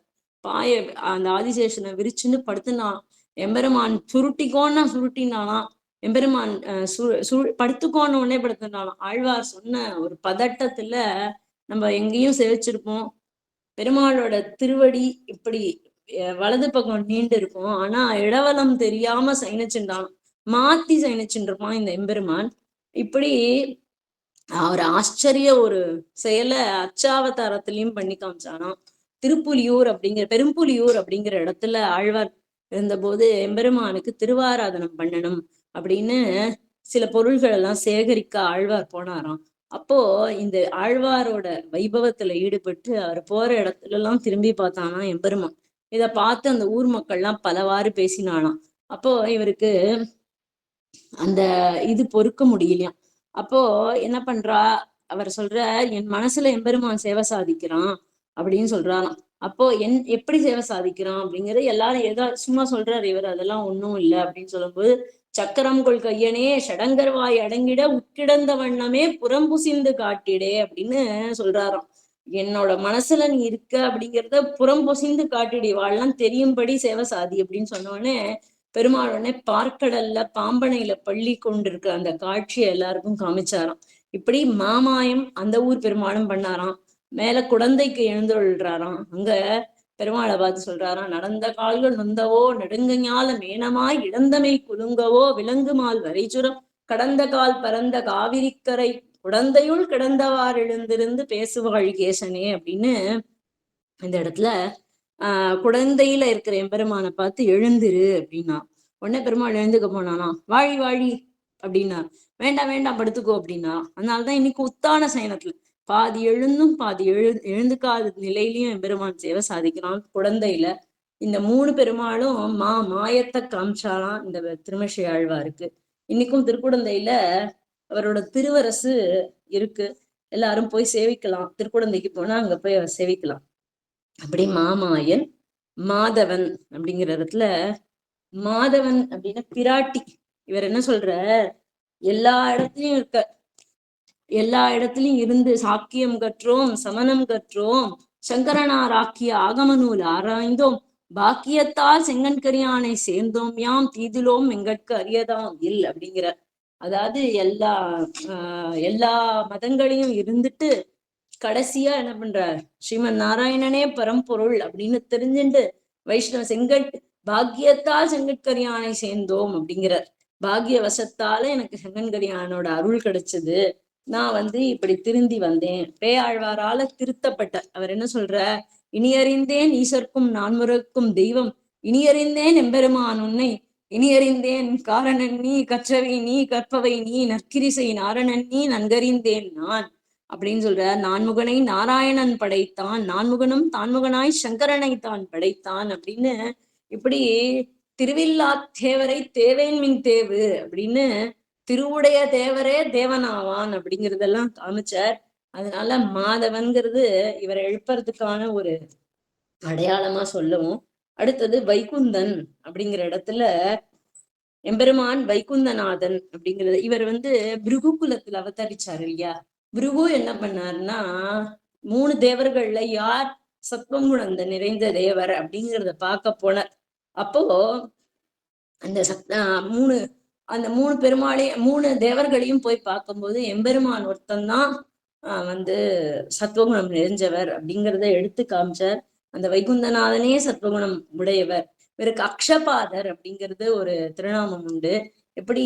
பாய அந்த ஆதிசேஷனை விரிச்சுன்னு படுத்துனான். எம்பெருமான் சுருட்டிக்கோன்னா சுருட்டினாலாம், எம்பெருமான் படுத்துக்கோன்னு உடனே படுத்துனாலாம். ஆழ்வார் சொன்ன ஒரு பதட்டத்துல நம்ம எங்கேயும் சேவிச்சிருப்போம், பெருமாளோட திருவடி இப்படி வலது பக்கம் நீண்டு இருக்கும், ஆனா இடவலம் தெரியாம சைனிச்சுட்டான், மாத்தி சைனிச்சுருப்பான் இந்த எம்பெருமான். இப்படி ஒரு ஆச்சரிய ஒரு செயலை அச்சாவதாரத்திலையும் பண்ணி காமிச்சானாம். திருப்புலியூர் பெரும்புலியூர் அப்படிங்கிற இடத்துல ஆழ்வார் இருந்தபோது எம்பெருமானுக்கு திருவாராதனம் பண்ணணும் அப்படின்னு சில பொருள்கள் எல்லாம் சேகரிக்க ஆழ்வார் போனாராம். அப்போ இந்த ஆழ்வாரோட வைபவத்துல ஈடுபட்டு அவர் போற இடத்துல எல்லாம் திரும்பி பார்த்தானா எம்பெருமான். இத பார்த்து அந்த ஊர் மக்கள்லாம் பலவாறு பேசினாலாம். அப்போ இவருக்கு அந்த இது பொறுக்க முடியலையாம். அப்போ என்ன பண்றா, அவர் சொல்ற, என் மனசுல எம்பெருமான் சேவை சாதிக்கிறான் அப்படின்னு சொல்றாராம். அப்போ எப்படி சேவை சாதிக்கிறான் அப்படிங்கிறது எல்லாரும் சும்மா சொல்றாரு இவர், அதெல்லாம் ஒண்ணும் இல்லை அப்படின்னு சொல்லும்போது, சக்கரம் கொள் கையனே ஷடங்கர்வாய் அடங்கிட உட்கிடந்த வண்ணமே புறம்புசிந்து காட்டிடே அப்படின்னு சொல்றாராம். என்னோட மனசுல நீ இருக்க அப்படிங்கிறத புறம்பொசிந்து காட்டிடு, வாழலாம் தெரியும்படி சேவை சாதி அப்படின்னு சொன்னோடனே பெருமாள் உடனே பார்க்கடல்ல பாம்பனையில பள்ளி கொண்டிருக்க அந்த காட்சியை எல்லாருக்கும் காமிச்சாராம். இப்படி மாமாயம் அந்த ஊர் பெருமாளும் பண்ணாராம். மேல குழந்தைக்கு எழுந்துள்ளாராம். அங்க பெருமாளை பார்த்து சொல்றாராம், நடந்த கால்கள் நொந்தவோ நெடுங்கஞால மேனமாய் இழந்தமை குலுங்கவோ விலங்குமால் வரைச்சுரம் கடந்த கால் பரந்த காவிரிக்கரை குழந்தையுள் கிடந்தவாறு எழுந்திருந்து பேசுவாள் கேசனே அப்படின்னு இந்த இடத்துல குழந்தையில இருக்கிற எம்பெருமானை பார்த்து எழுந்திரு அப்படின்னா, உடனே பெருமாள் எழுந்துக்க போனானா, வாழி வாழி அப்படின்னா, வேண்டாம் வேண்டாம் படுத்துக்கோ அப்படின்னா. அதனாலதான் இன்னைக்கு உத்தான சயனத்துல பாதி எழுந்தும் பாதி எழுந்துக்காத நிலையிலையும் எம்பெருமான் சேவை சாதிக்கிறான் குழந்தையில. இந்த மூணு பெருமாளும் மாயத்தை காமிச்சாலாம் இந்த திருமஷி ஆழ்வாருக்கு. இன்னைக்கும் திருக்குடந்தையில அவரோட திருவரசு இருக்கு, எல்லாரும் போய் சேவிக்கலாம். திருக்குடந்தைக்கு போனா அங்க போய் சேவிக்கலாம். அப்படி மாமாயன் மாதவன் அப்படிங்கிற இடத்துல, மாதவன் அப்படின்னா பிராட்டி. இவர் என்ன சொல்ற, எல்லா இடத்துலயும் இருக்க, எல்லா இடத்துலயும் இருந்து சாக்கியம் கற்றோம் சமணம் கற்றோம் சங்கரனார் ஆக்கிய ஆகம நூல் ஆராய்ந்தோம் பாக்கியத்தால் செங்கன்கரியானை சேர்ந்தோம் யாம் தீதிலோம் எங்கட்கு அரியதாம் இல் அப்படிங்கிற. அதாவது எல்லா மதங்களையும் இருந்துட்டு கடைசியா என்ன பண்றார், ஸ்ரீமன் நாராயணனே பரம்பொருள் அப்படின்னு தெரிஞ்சுட்டு வைஷ்ணவ பாக்கியத்தால் செங்கட்கரியானை சேர்ந்தோம் அப்படிங்கிறார். பாக்கிய வசத்தால எனக்கு செங்கன்கரியானோட அருள் கிடைச்சது, நான் இப்படி திருந்தி வந்தேன். பேயாழ்வாரால திருத்தப்பட்ட அவர் என்ன சொல்ற, இனியறிந்தேன் ஈசர்க்கும் நான்முறைக்கும் தெய்வம், இனியறிந்தேன் எம்பெருமான் உன்னை, இனியறிந்தேன் காரணன் நீ கற்றவை நீ கற்பவை நீ நற்கிரிசை நாரணன் நீ நன்கறிந்தேன் நான் அப்படின்னு சொல்ற. நான்முகனை நாராயணன் படைத்தான், நான்முகனும் தான்முகனாய் சங்கரனை தான் படைத்தான் அப்படின்னு இப்படி திருவில்லா தேவரை தேவேன் மின் தேவு அப்படின்னு திருவுடைய தேவரே தேவனாவான் அப்படிங்கிறதெல்லாம் காமிச்சார். அதனால மாதவன்கிறது இவரை எழுப்புறதுக்கான ஒரு அடையாளமா சொல்லவும். அடுத்தது வைகுந்தன் அப்படிங்கிற இடத்துல எம்பெருமான் வைகுந்தநாதன் அப்படிங்கிறது இவர் பிருகு குலத்துல அவதரிச்சாரு இல்லையா. பிருகு என்ன பண்ணாருன்னா 3 தேவர்கள்ல யார் சத்வகுணந்த நிறைந்த தேவர் அப்படிங்கிறத பார்க்க போனார். அப்போ அந்த அந்த 3 பெருமாளையும் 3 தேவர்களையும் போய் பார்க்கும்போது எம்பெருமான் ஒருத்தந்தான் சத்வகுணம் நிறைஞ்சவர் அப்படிங்கிறத எடுத்து காமிச்சார். அந்த வைகுந்தநாதனே சத்வகுணம் உடையவர். இவருக்கு அக்ஷபாதர் அப்படிங்கிறது ஒரு திருநாமம் உண்டு. எப்படி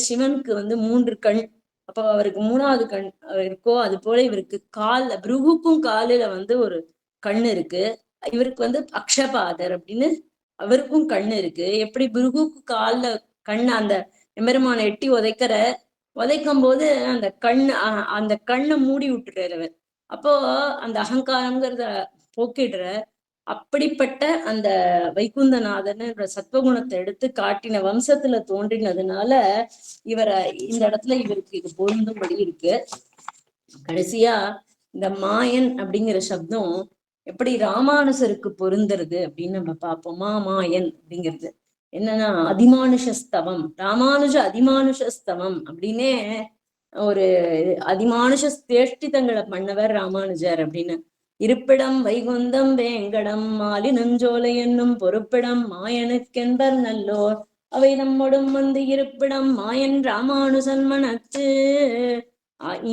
சிவனுக்கு 3 கண், அப்போ அவருக்கு 3வது கண் இருக்கோ அது போல இவருக்கு பிருகுக்கும் காலில ஒரு கண் இருக்கு. இவருக்கு அக்ஷபாதர் அப்படின்னு அவருக்கும் கண் இருக்கு. எப்படி பிருகுக்கு கால்ல கண் அந்த எம்பெருமானை எட்டி உதைக்கும் போது அந்த கண்ணை மூடி விட்டுறாரு அவர். அப்போ அந்த அகங்காரம்ங்கிறத போக்கிடுற. அப்படிப்பட்ட அந்த வைகுந்தநாதன் சத்வகுணத்தை எடுத்து காட்டின வம்சத்துல தோன்றினதுனால இவரை இந்த இடத்துல இவருக்கு இது பொருந்தும்படி இருக்கு. கடைசியா இந்த மாயன் அப்படிங்கிற சப்தம் எப்படி ராமானுசருக்கு பொருந்துறது அப்படின்னு நம்ம பார்ப்போம். மாயன் அப்படிங்கிறது என்னன்னா அதிமானுஷஸ்தவம், ராமானுஜ அதிமானுஷஸ்தவம் அப்படின்னே ஒரு அதிமானுஷ தேஷ்டிதங்களை பண்ணவர் ராமானுஜர் அப்படின்னு. இருப்பிடம் வைகுந்தம் வேங்கடம் மாலி நஞ்சோலை என்னும் பொறுப்பிடம் மாயனுக்கென்பர் நல்லோர் அவை நம்மொடும் இருப்பிடம் மாயன் ராமானுசன் மனத்து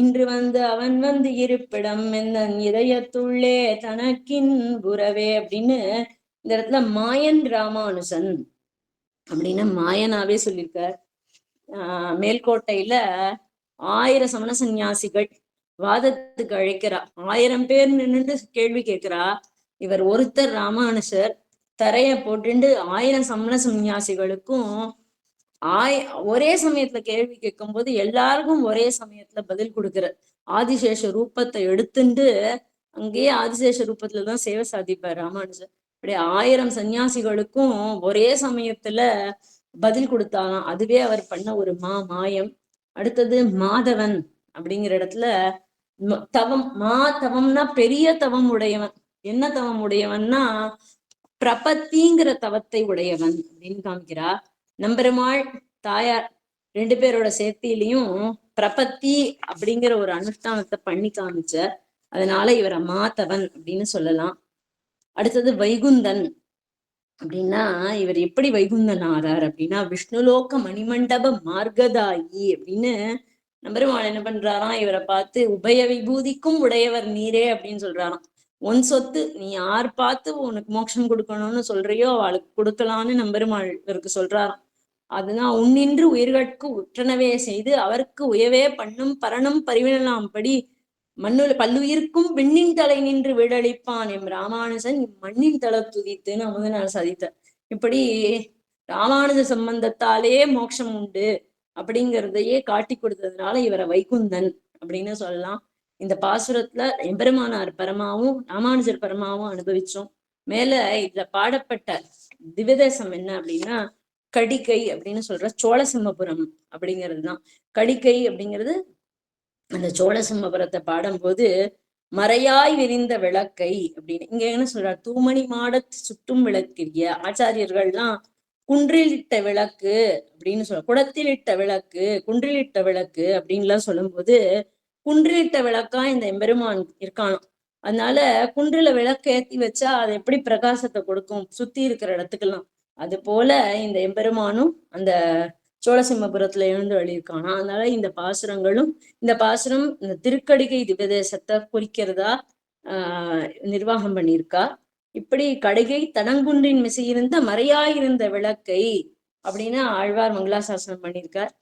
இன்று அவன் இருப்பிடம் எந்த இதயத்துள்ளே தனக்கின் புறவே அப்படின்னு இந்த இடத்துல மாயன் ராமானுசன் அப்படின்னு மாயனாவே சொல்லியிருக்கார். மேல்கோட்டையில 1000 சமண சந்நியாசிகள் வாதத்துக்கு அழைக்கிறா. 1000 பேர் நின்றுட்டு கேள்வி கேட்கிறா. இவர் ஒருத்தர் ராமானுஷர் தரைய போட்டு 1000 சமண சந்நியாசிகளுக்கும் ஒரே சமயத்துல கேள்வி கேட்கும் போது எல்லாருக்கும் ஒரே சமயத்துல பதில் கொடுக்கிற ஆதிசேஷ ரூபத்தை எடுத்துட்டு அங்கேயே ஆதிசேஷ ரூபத்துலதான் சேவை சாதிப்பார் ராமானுஜர். அப்படி 1000 சன்னியாசிகளுக்கும் ஒரே சமயத்துல பதில் கொடுத்தாலாம். அதுவே அவர் பண்ண ஒரு மாயம். அடுத்தது மாதவன் அப்படிங்கிற இடத்துல தவம் தவம்னா பெரிய தவம் உடையவன். என்ன தவம் உடையவன்னா பிரபத்திங்கிற தவத்தை உடையவன் அப்படின்னு காமிக்கிறா. நம்பெருமாள் தாயார் 2 பேரோட சேர்த்திலையும் பிரபத்தி அப்படிங்கிற ஒரு அனுஷ்டானத்தை பண்ணி காமிச்ச. அதனால இவரை மாதவன் அப்படின்னு சொல்லலாம். அடுத்தது வைகுந்தன் அப்படின்னா இவர் எப்படி வைகுந்தன் ஆறார் அப்படின்னா விஷ்ணுலோக மணிமண்டப மார்கதாயி அப்படின்னு நம்பெருமாள் என்ன பண்றாராம், இவரை பார்த்து உபய விபூதிக்கும் உடையவர் நீரே அப்படின்னு சொல்றாராம். உன் சொத்து நீ யார் பார்த்து உனக்கு மோட்சம் கொடுக்கணும்னு சொல்றியோ அவளுக்கு கொடுக்கலான்னு நம்பெருமாள் இவருக்கு சொல்றாராம். அதுதான் உன்னின்று உயிர்கட்கு உற்றனவே செய்து அவருக்கு உயவே பண்ணும் பரணும் பரிவினலாம் படி பல்லுயிர்க்கும் விண்ணின் தலை நின்று விடளிப்பான் எம் ராமானுஜன் மண்ணின் தலை துதித்துன்னு அமுதனால் சாதித்த. இப்படி ராமானுஜ சம்பந்தத்தாலேயே மோட்சம் உண்டு அப்படிங்கிறதையே காட்டி கொடுத்ததுனால இவரை வைகுந்தன் அப்படின்னு சொல்லலாம். இந்த பாசுரத்துல எம்பெருமானார் பரமாவும் ராமானுஜர் பரமாவும் அனுபவிச்சோம். மேல இதுல பாடப்பட்ட திவ்யதேசம் என்ன அப்படின்னா கடிகை அப்படின்னு சொல்ற சோழசிம்மபுரம் அப்படிங்கிறதுதான். கடிகை அப்படிங்கிறது அந்த சோழசிம்மபுரத்தை பாடும்போது மறையாய் விரிந்த விளக்கை அப்படின்னு இங்க என்ன சொல்றார், தூமணி மாடத்து சுட்டும் விளக்கிய ஆச்சாரியர்கள்லாம் குன்றிலிட்ட விளக்கு அப்படின்னு சொல்ல, குடத்திலிட்ட விளக்கு குன்றிலிட்ட விளக்கு அப்படின்லாம் சொல்லும்போது குன்றிலிட்ட விளக்கா இந்த எம்பெருமான் இருக்கானோ. அதனால குன்றில விளக்கு ஏத்தி வச்சா அது எப்படி பிரகாசத்தை கொடுக்கும் சுத்தி இருக்கிற இடத்துக்கெல்லாம். அது போல இந்த எம்பெருமானும் அந்த சோழசிம்மபுரத்துல எழுந்து எழுதியிருக்கானா. அதனால இந்த பாசுரம் இந்த திருக்கடிகை திவ்யதேசத்தை குறிக்கிறதா நிர்வாகம் பண்ணியிருக்கா. இப்படி கடிகை தடங்குன்றின் மிசையிருந்த மறையாயிருந்த விளக்கை அப்படின்னு ஆழ்வார் மங்களாசாசனம் பண்ணியிருக்கார்.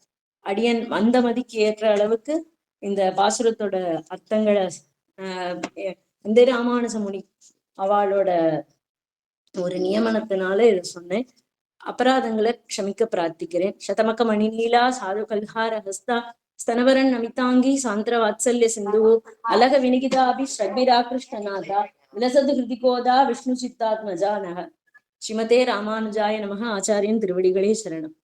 அடியன் வந்த மதிக்கு ஏற்ற அளவுக்கு இந்த பாசுரத்தோட அர்த்தங்களை ராமானுஜ முனி அவளோட ஒரு நியமனத்தினால இதை சொன்னேன். அபராதங்களை க்ஷமிக்க பிரார்த்திக்கிறேன். சதமக மணிநீலா சாது கல்ஹார ஹஸ்தா ಸ್ತನವರನ್ ನಮಿತಾಂಗಿ ಸಾಂದ್ರ ವಾತ್ಸಲ್ಯ ಸಿಂಧು ಅಲಗ ವಿನಿಗಿದಾಭಿ ಷಡ್ಭಿರಾ ಕೃಷ್ಣನಾಥ ವಿಲಸದು ಹೃದಿಕೋದಾ ವಿಷ್ಣು ಚಿತ್ತಾತ್ಮಜಾನಃ. ಶ್ರೀಮತೇ ರಾಮಾನುಜಾಯ ನಮಃ. ஆச்சாரியன் திருவடிகளே சரணம்.